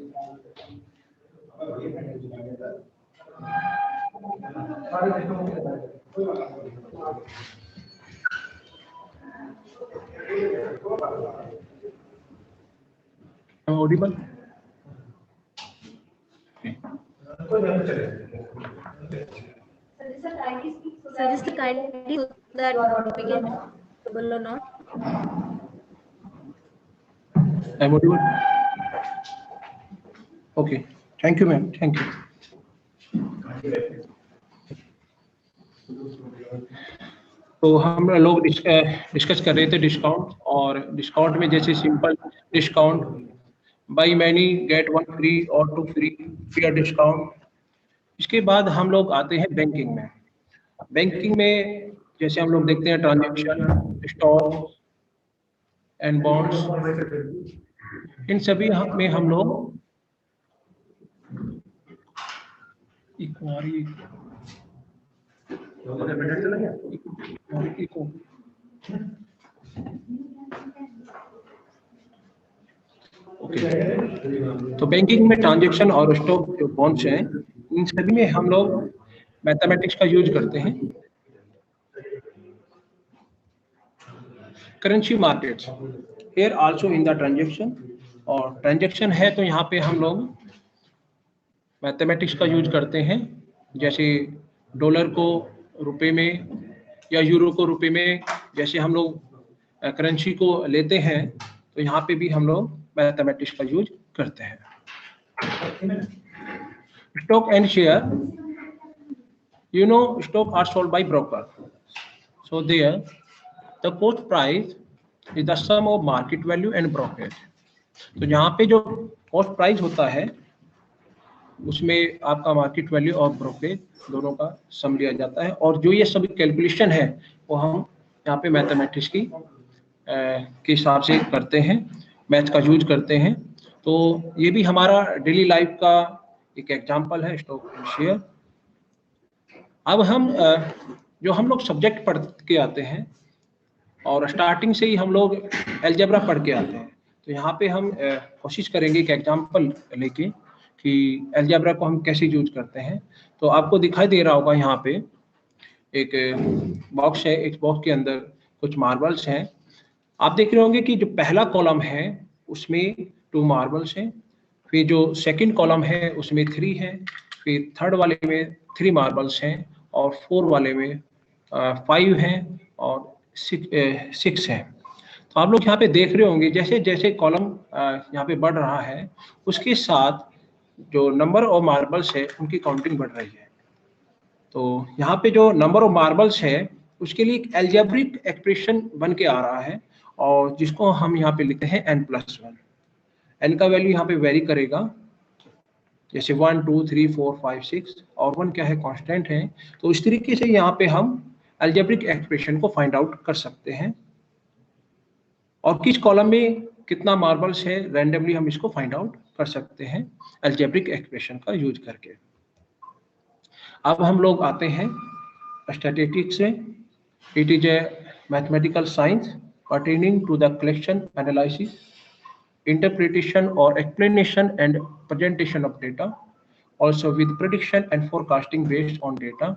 I'm audible? Okay. So just the kindly so that we can audible or not. I'm audible? Okay. Thank you, ma'am. Thank you. तो हम लोग discuss कर रहे थे discount, और discount में जैसे simple discount, buy many get 1 free और 2 फ्री, फेयर डिस्काउंट। इसके बाद हम लोग आते हैं बैंकिंग में। बैंकिंग में जैसे हम लोग देखते हैं ट्रांजैक्शन, स्टॉक एंड बॉन्ड्स, इन सभी में हम लोग तो बैंकिंग में ट्रांजैक्शन और स्टॉक जो बॉन्ड्स हैं, इन सभी में हम लोग मैथमेटिक्स का यूज करते हैं। Currency markets here also in the transaction, और ट्रांजैक्शन है तो यहाँ पे हम लोग मैथमेटिक्स का यूज करते हैं। जैसे डॉलर को रुपए में या यूरो को रुपए में, जैसे हम लोग करेंसी को लेते हैं तो यहाँ पे भी हम लोग मैथमेटिक्स का यूज करते हैं। Stock and share, you know, stock are sold by broker, so there the cost price is the sum of market value and brokerage। तो यहाँ पे जो कॉस्ट प्राइस होता है उसमें आपका मार्केट वैल्यू और ब्रोकरेज दोनों का सम लिया जाता है, और जो ये सभी कैलकुलेशन है वो हम यहाँ पे मैथमेटिक्स की के हिसाब से करते हैं, मैथ का यूज करते हैं। तो ये भी हमारा डेली लाइफ का एक एग्जांपल है, स्टॉक एंड शेयर। अब हम जो हम लोग सब्जेक्ट पढ़ के आते हैं और स्टार्टिंग से ही हम लोग अलजेब्रा पढ़ के आते हैं, तो यहाँ पे हम कोशिश करेंगे एक एग्जांपल लेके कि अलजेब्रा को हम कैसे यूज करते हैं। तो आपको दिखाई दे रहा होगा यहाँ पे एक बॉक्स है, एक बॉक्स के अंदर कुछ मार्बल्स हैं। आप देख रहे होंगे कि जो पहला कॉलम है उसमें 2 मार्बल्स हैं, फिर जो सेकंड कॉलम है उसमें 3 हैं, फिर थर्ड वाले में 3 मार्बल्स हैं, और 4 वाले में 5 हैं, और 6 हैं। तो आप लोग यहाँ पे देख रहे होंगे जैसे जैसे कॉलम यहाँ पे बढ़ रहा है उसके साथ जो नंबर ऑफ मार्बल्स है उनकी काउंटिंग बढ़ रही है। तो यहाँ पे जो नंबर ऑफ मार्बल्स है उसके लिए एक अलजेब्रिक एक्सप्रेशन बन के आ रहा है, और जिसको हम यहाँ पे लिखते हैं n+1। n का वैल्यू यहाँ पे वेरी करेगा, जैसे 1 2 3 4 5 6, और 1 क्या है, कांस्टेंट है। तो इस तरीके से यहाँ पे हम अलजेब्रिक एक्सप्रेशन को फाइंड आउट कर सकते हैं, और किस कॉलम में कितना मार्बल्स है रैंडमली हम इसको फाइंड आउट कर सकते हैं अलजेब्रिक एक्सप्रेशन का यूज करके। अब हम लोग आते हैं स्टैटिस्टिक्स में। It is a mathematical science pertaining to the collection, analysis, interpretation or explanation and presentation of data, also with prediction and forecasting based on data.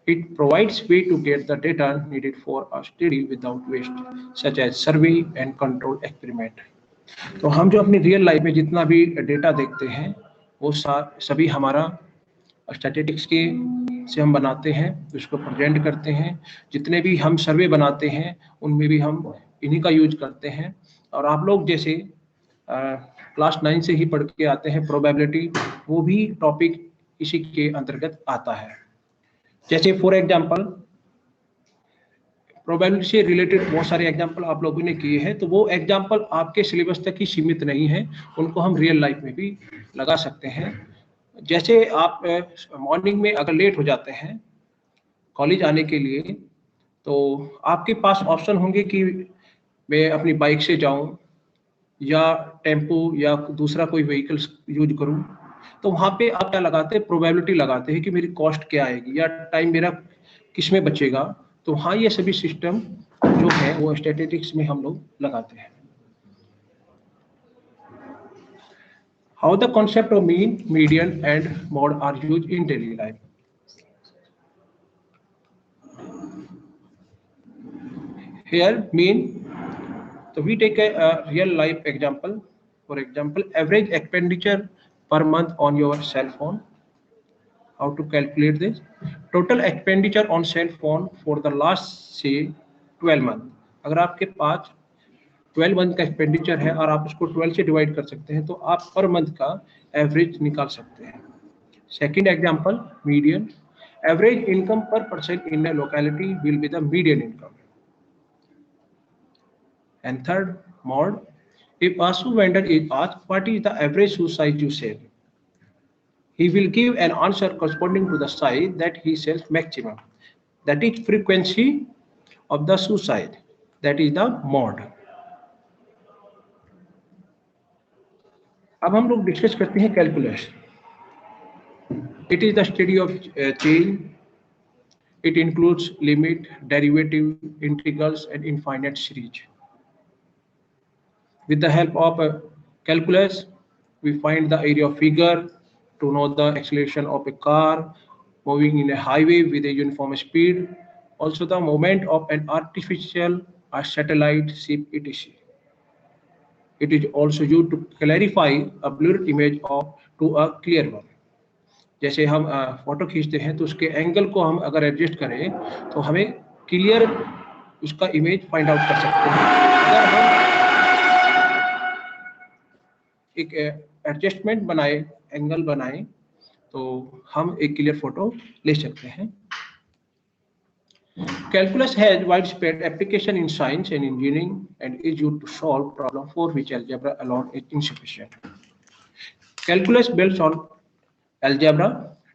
It provides way to get the data needed for a study without waste, such as survey and control experiment. तो हम जो अपनी real life में जितना भी data देखते हैं वो सभी हमारा स्टैटिस्टिक्स के से हम बनाते हैं, उसको प्रेजेंट करते हैं। जितने भी हम सर्वे बनाते हैं उनमें भी हम इन्हीं का यूज करते हैं। और आप लोग जैसे क्लास 9 से ही पढ़ के आते हैं प्रोबेबिलिटी, वो भी टॉपिक इसी के अंतर्गत आता है। जैसे फॉर एग्जांपल प्रोबेबिलिटी से रिलेटेड बहुत सारे एग्जांपल आप लोगों ने किए हैं, तो वो एग्जांपल आपके सिलेबस तक ही सीमित नहीं है, उनको हम रियल लाइफ में भी लगा सकते हैं। जैसे आप मॉर्निंग में अगर लेट हो जाते हैं कॉलेज आने के लिए, तो आपके पास ऑप्शन होंगे कि मैं अपनी बाइक से जाऊं या टेम्पो या दूसरा कोई व्हीकल यूज करूं। तो वहाँ पे आप क्या लगाते हैं, प्रोबेबिलिटी लगाते हैं कि मेरी कॉस्ट क्या आएगी या टाइम मेरा किस में बचेगा। तो हाँ, ये सभी सिस्टम जो है वो स्टैटिस्टिक्स में हम लोग लगाते हैं। How the concept of mean, median and mode are used in daily life. Here mean, so we take a real life example. For example, average expenditure per month on your cell phone. How to calculate this? Total expenditure on cell phone for the last say 12 month. अगर आपके पास 12 month का expenditure है और आप उसको 12 से divide कर सकते हैं, तो आप पर मंथ का एवरेज निकाल सकते हैं। Second example, median, average income per person in a locality will be the median income. And third, mode, if a shoe vendor is asked what is the average shoe size you sell, he will give an answer corresponding to the size that he sells maximum, that is frequency of the shoe size, that is the mode. अब हम लोग discuss करते हैं calculus. It is the study of change, it includes limit, derivative, integrals and infinite series. With the help of calculus we find the area of figure to know the acceleration of a car moving in a highway with a uniform speed, also the moment of an artificial satellite ship etc. It is also used to clarify a blurred image to a clear one. जैसे हम photo खींचते हैं तो उसके angle को हम अगर adjust करें तो हमें क्लियर उसका इमेज फाइंड आउट कर सकते हैं। अगर हम एक एडजस्टमेंट बनाए, एंगल बनाए, तो हम एक क्लियर फोटो ले सकते हैं। Calculus has widespread application in science and engineering and is used to solve problems for which algebra alone is insufficient. Calculus builds on algebra,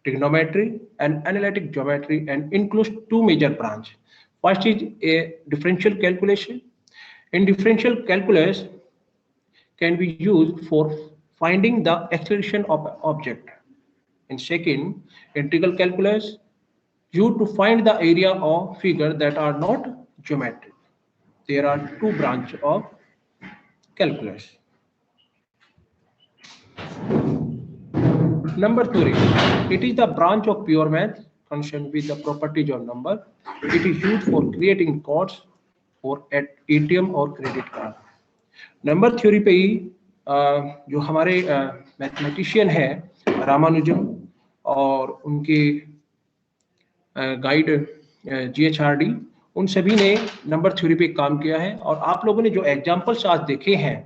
trigonometry, and analytic geometry and includes two major branches. First is a differential calculation. In differential calculus can be used for finding the acceleration of an object. And second, integral calculus used to find the area of figure that are not geometric. There are two branches of calculus. Number 3, it is the branch of pure math concerned with the properties of number. It is used for creating codes for ATM और credit card. Number theory पे ही जो हमारे mathematician है रामानुजन और उनके guide GHRD, उन सभी ने नंबर थ्योरी पे काम किया है। और आप लोगों ने जो एग्जांपल्स आज देखे हैं,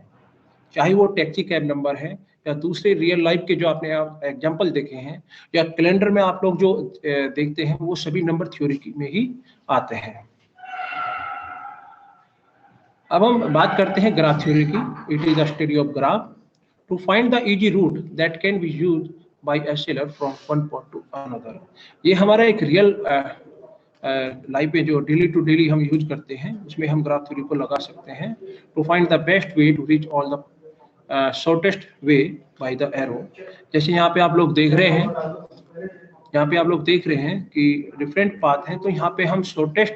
चाहे वो टैक्सी कैब नंबर है या दूसरे रियल लाइफ के जो आपने एग्जांपल देखे हैं या कैलेंडर में आप लोग जो देखते हैं, वो सभी नंबर थ्योरी में ही आते हैं। अब हम बात करते हैं ग्राफ थ्योरी की। It is the study of graph to find the easy route that can be used by a seller from one point to another. ये हमारा एक रियल लाइफ में जो डेली टू डेली हम यूज करते हैं, उसमें हम ग्राफ थ्योरी को लगा सकते हैं। To find the best way to reach all the shortest way by the arrow. जैसे यहाँ पे आप लोग देख रहे हैं, कि डिफरेंट पाथ हैं, तो यहाँ पे हम शॉर्टेस्ट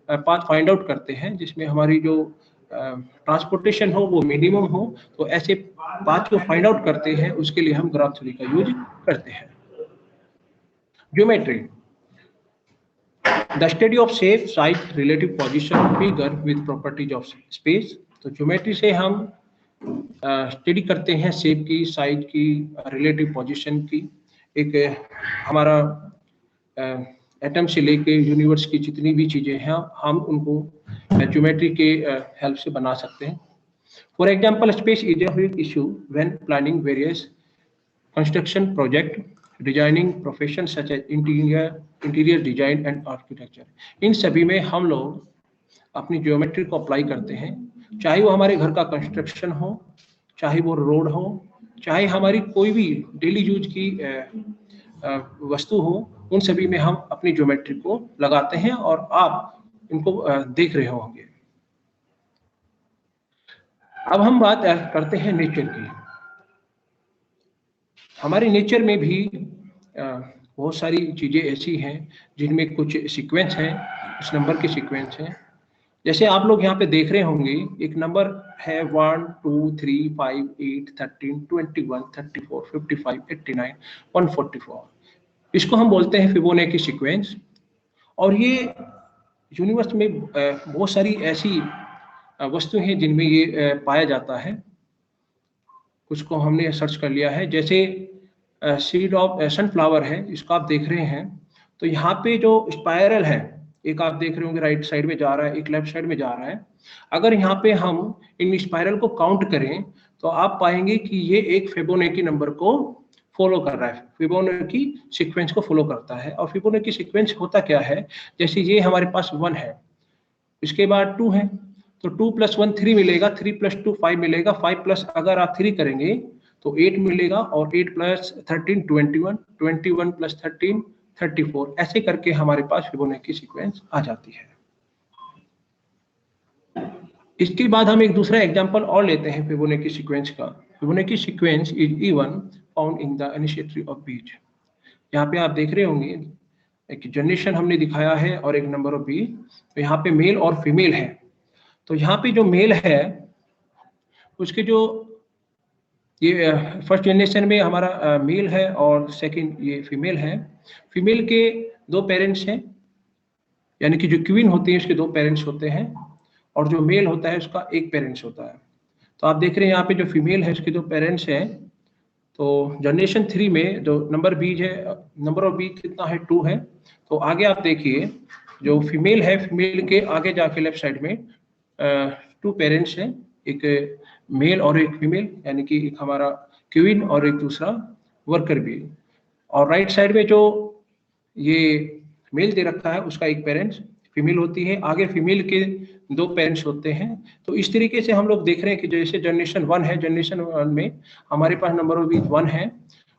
पाथ फाइंड आउट करते हैं जिसमें हमारी जो ट्रांसपोर्टेशन हो वो मिनिमम हो। तो ऐसे पाथ को फाइंड आउट करते हैं, उसके लिए हम ग्राफ थ्योरी का यूज करते हैं। Geometry, the study of shape, size, relative position, figure with properties of space. तो ज्योमेट्री से हम स्टडी करते हैं शेप की, साइज की, रिलेटिव पोजीशन की। एक हमारा एटम से लेके यूनिवर्स की जितनी भी चीजें हैं हम उनको ज्योमेट्री के हेल्प से बना सकते हैं। For example, space is a big issue when planning various construction project, designing profession such as interior design and architecture. इन सभी में हम लोग अपनी ज्योमेट्री को अप्लाई करते हैं, चाहे वो हमारे घर का कंस्ट्रक्शन हो, चाहे वो रोड हो, चाहे हमारी कोई भी डेली यूज की वस्तु हो, उन सभी में हम अपनी ज्योमेट्री को लगाते हैं और आप इनको देख रहे होंगे। अब हम बात करते हैं नेचर की। हमारे नेचर में भी बहुत सारी चीजें ऐसी हैं जिनमें कुछ सीक्वेंस हैं, कुछ नंबर के सीक्वेंस हैं। जैसे आप लोग यहाँ पे देख रहे होंगे, एक नंबर है 1 2 3 5 8 13 21 34 55 89 144। इसको हम बोलते हैं फिबोनाची सीक्वेंस। और ये यूनिवर्स में बहुत सारी ऐसी वस्तु हैं जिनमें ये पाया जाता है। कुछ को हमने सर्च कर लिया है, जैसे सीड ऑफ सनफ्लावर है, इसको आप देख रहे हैं। तो यहाँ पे जो स्पाइरल है, एक आप देख रहे होंगे राइट साइड में जा रहा है, एक लेफ्ट साइड में जा रहा है। अगर यहाँ पे हम इन स्पाइरल को काउंट करें तो आप पाएंगे कि ये एक फिबोनाची नंबर को फॉलो कर रहा है, फिबोनाची सीक्वेंस को फॉलो करता है। और फिबोनाची सीक्वेंस होता क्या है, जैसे ये हमारे पास 1 है, इसके बाद 2 है, तो 2 + 1 3 मिलेगा, 3 + 2 5 मिलेगा, 5 प्लस अगर आप 3 करेंगे तो 8 मिलेगा, और 8 + 13 21, 21 + 13 34। ऐसे करके हमारे पास फिबोनाची सीक्वेंस आ जाती है। इसके बाद हम एक दूसरा एग्जांपल और लेते हैं फिबोनाची सीक्वेंस का। Fibonacci sequence is even found in the ancestry of bees. यहाँ पे आप देख रहे होंगे एक जनरेशन हमने दिखाया है और एक नंबर ऑफ बीज। तो यहाँ पे मेल और फीमेल है। तो यहाँ पे जो मेल है उसके जो ये फर्स्ट जनरेशन में हमारा मेल है और सेकंड ये फीमेल है। फीमेल के 2 पेरेंट्स हैं, यानी कि जो क्वीन होती है उसके 2 पेरेंट्स होते हैं, और जो मेल होता है उसका 1 पेरेंट्स होता है। तो आप देख रहे हैं यहाँ पे जो फीमेल है उसके 2 पेरेंट्स हैं। तो जनरेशन 3 में जो नंबर बीज है, नंबर ऑफ बीज कितना है, 2 है। तो आगे आप देखिए जो फीमेल है, फीमेल के आगे जाके लेफ्ट साइड में 2 पेरेंट्स हैं, एक मेल और एक फीमेल, यानी कि एक हमारा क्वीन और एक दूसरा वर्कर बी। और राइट साइड में जो ये मेल दे रखा है उसका 1 पेरेंट्स फीमेल होती है, आगे फीमेल के 2 पेरेंट्स होते हैं। तो इस तरीके से हम लोग देख रहे हैं कि जैसे जनरेशन 1 है, जनरेशन 1 में हमारे पास नंबर ऑफ बीज 1 है,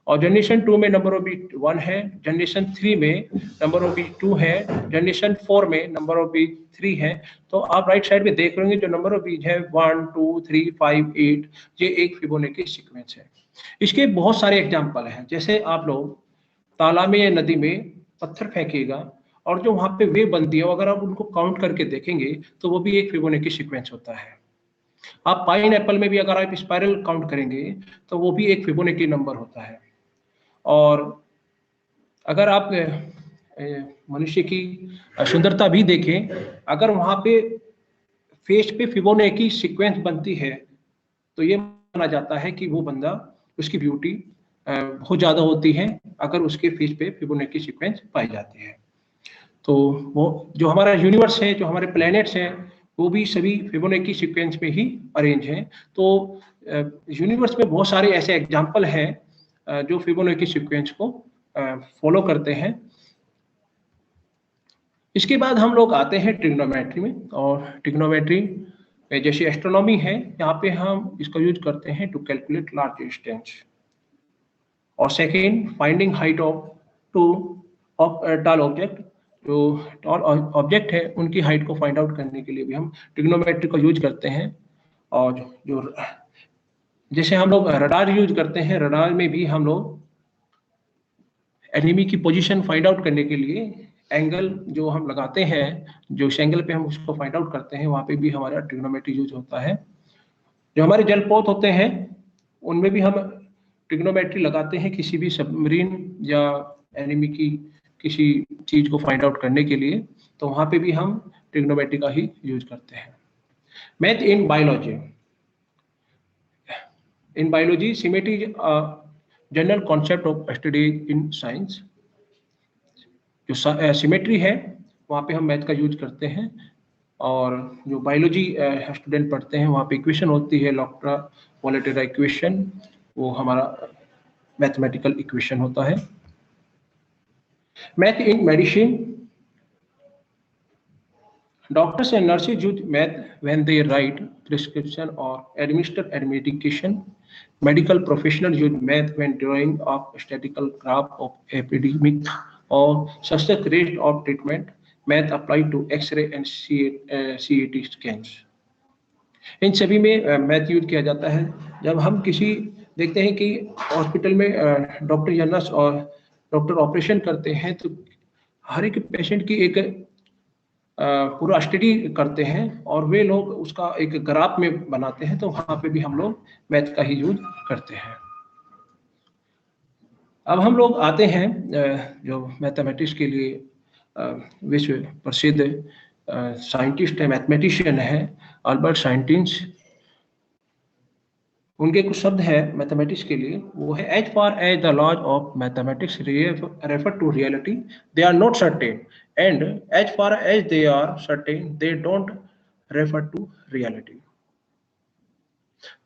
और जनरेशन 2 में नंबर ऑफ बीज 1 है, जनरेशन 3 में नंबर ऑफ बीज 2 है, जनरेशन 4 में नंबर ऑफ बीज 3 है। तो आप राइट साइड में देख रहे होंगे जो नंबर ऑफ बीज है 1 2 3 5 8, ये एक फिबोनाची सीक्वेंस है। इसके बहुत सारे एग्जाम्पल हैं, जैसे आप लोग तालाब में या नदी में पत्थर फेंकिएगा और जो वहां पे वेव बनती है, अगर आप उनको काउंट करके देखेंगे तो वो भी एक फिबोनाची सीक्वेंस होता है। आप पाइन एप्पल में भी अगर आप स्पाइरल काउंट करेंगे तो वो भी एक फिबोनाची नंबर होता है। और अगर आप मनुष्य की सुंदरता भी देखें, अगर वहां पे फेस पे फिबोनाची सीक्वेंस बनती है तो ये माना जाता है कि वो बंदा, उसकी ब्यूटी बहुत ज्यादा होती है अगर उसके फेस पे फिबोनाची सीक्वेंस पाई जाती है। तो वो जो हमारा यूनिवर्स है, जो हमारे प्लैनेट्स हैं, वो भी सभी फिबोनाची सीक्वेंस में ही अरेंज हैं। तो यूनिवर्स में बहुत सारे ऐसे एग्जाम्पल हैं जो फिबोनाची सीक्वेंस को फॉलो करते हैं। इसके बाद हम लोग आते हैं ट्रिग्नोमेट्री में, और ट्रिग्नोमेट्री जैसे एस्ट्रोनॉमी है, यहाँ पे हम इसका यूज करते हैं टू कैलकुलेट लार्ज डिस्टेंस। और second, finding height of tall object, जो टॉल ऑब्जेक्ट है उनकी हाइट को फाइंड आउट करने के लिए भी हम ट्रिग्नोमेट्री का यूज करते हैं। और जो जैसे हम लोग रडार यूज करते हैं, रडार में भी हम लोग एनिमी की पोजीशन फाइंड आउट करने के लिए एंगल जो हम लगाते हैं, जो एंगल पे हम उसको फाइंड आउट करते हैं, वहाँ पे भी हमारा ट्रिग्नोमेट्री यूज होता है। जो हमारे जलपोत होते हैं उनमें भी हम ट्रिग्नोमेट्री लगाते हैं किसी भी सबमरीन या एनिमी की किसी चीज को फाइंड आउट करने के लिए, तो वहाँ पे भी हम ट्रिग्नोमेट्री का ही यूज करते हैं। Math in biology, In biology, symmetry is a general concept of study in science. जो सिमेट्री है वहाँ पे हम मैथ का यूज करते हैं, और जो बायोलॉजी स्टूडेंट पढ़ते हैं वहाँ पे इक्वेशन होती है लॉक्ट्रा वोलेटेरा इक्वेशन, वो हमारा मैथमेटिकल इक्वेशन होता है. Math in medicine, doctors and nurses use math when they write prescription or administer medication. Medical professionals use math when drawing up statistical graph of epidemic or suspect rate of treatment. Math applied to X-ray and CT scans. इन सभी में math use किया जाता है. जब हम किसी देखते हैं कि हॉस्पिटल में डॉक्टर या नर्स और डॉक्टर ऑपरेशन करते हैं तो हर एक पेशेंट की एक पूरा स्टडी करते हैं और वे लोग उसका एक ग्राफ में बनाते हैं, तो वहाँ पे भी हम लोग मैथ का ही यूज करते हैं. अब हम लोग आते हैं जो मैथमेटिक्स के लिए विश्व प्रसिद्ध साइंटिस्ट है, मैथमेटिशियन है अल्बर्ट आइंस्टीन. उनके कुछ शब्द है मैथमेटिक्स के लिए, वो है as far as the laws of mathematics refer to reality they are not certain, and as far as they are certain they don't refer to reality.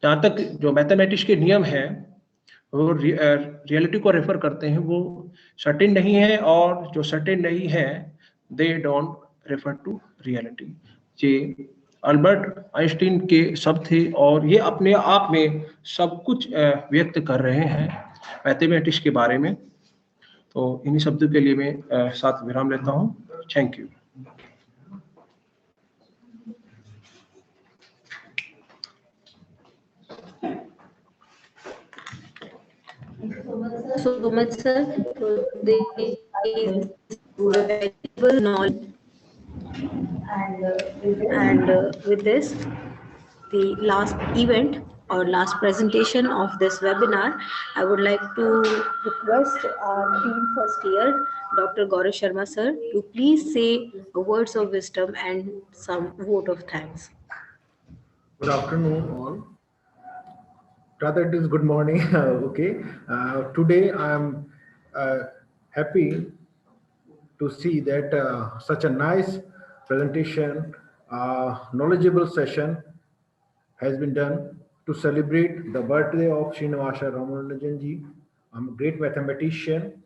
जहाँ तक जो मैथमेटिक्स के नियम है वो रियलिटी को रेफर करते हैं, वो सर्टेन नहीं है, और जो सर्टेन नहीं है they don't refer to reality. ये अल्बर्ट आइंस्टीन के शब्द थे और ये अपने आप में सब कुछ व्यक्त कर रहे हैं मैथमेटिक्स के बारे में. तो इन्हीं शब्दों के लिए मैं साथ विराम लेता हूँ. Thank you. So much, sir. Today is valuable knowledge, and with this, the last event or last presentation of this webinar, I would like to request our team first year, Dr. Gaurav Sharma sir, to please say words of wisdom and some vote of thanks. Good afternoon, all. Rather, it is good morning. Okay. Today, I am happy to see that such a nice presentation, knowledgeable session has been done to celebrate the birthday of Srinivasa Ramanujan ji. I'm a great mathematician.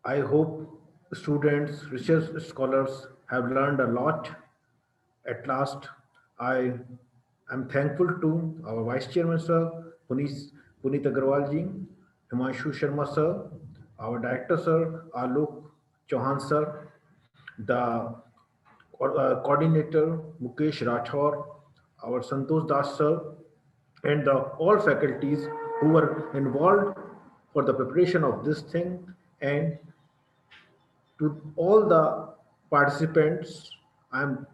I hope students, research scholars have learned a lot. At last, I am thankful to our Vice Chairman Sir, Puneet Agarwal ji, Himanshu Sharma Sir, our Director Sir, Alok Chauhan Sir, the Coordinator Mukesh Rathore, our Santosh Das Sir, and all faculties who were involved for the preparation of this thing, and to all the participants, I am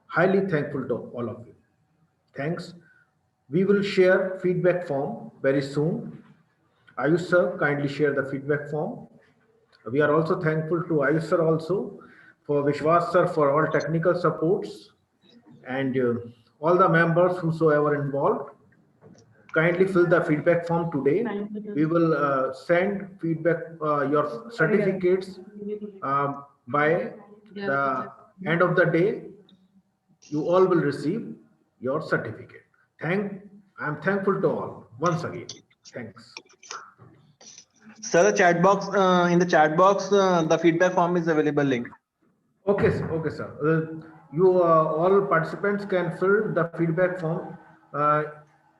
highly thankful to all of you. Thanks. We will share feedback form very soon. Ayush sir, kindly share the feedback form. We are also thankful to Ayush sir also, for Vishwas sir for all technical supports, and all the members whosoever involved. Kindly fill the feedback form today. We will send feedback, your certificates by the end of the day. You all will receive your certificate. I am thankful to all once again. Thanks. Sir, the chat box, in the chat box, the feedback form is available link. Okay, sir. Okay, sir. You all participants can fill the feedback form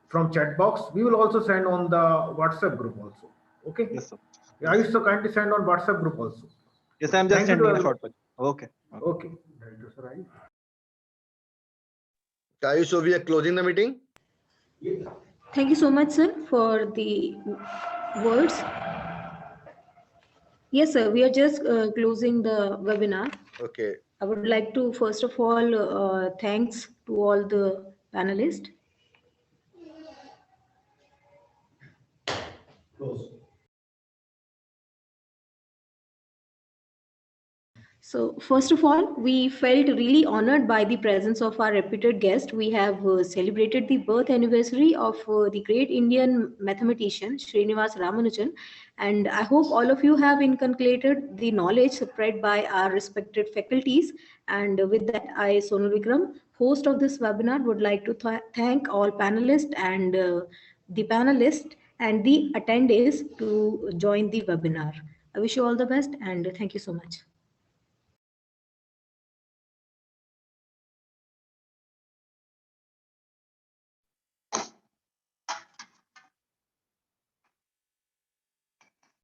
from chat box. We will also send on the WhatsApp group also. Okay. Yes, sir. I used to kindly send on WhatsApp group also. Yes, I am just sending a short. Okay. Okay. Ayush, so we are closing the meeting. Thank you so much, sir, for the words. Yes, sir, we are just closing the webinar. Okay. I would like to, first of all, thanks to all the panelists. So first of all, we felt really honored by the presence of our reputed guest. We have celebrated the birth anniversary of the great Indian mathematician Srinivas Ramanujan, and I hope all of you have inculcated the knowledge spread by our respected faculties. And with that, I, Sonal Vikram, host of this webinar, would like to thank all panelists and the panelists and the attendees to join the webinar. I wish you all the best and thank you so much.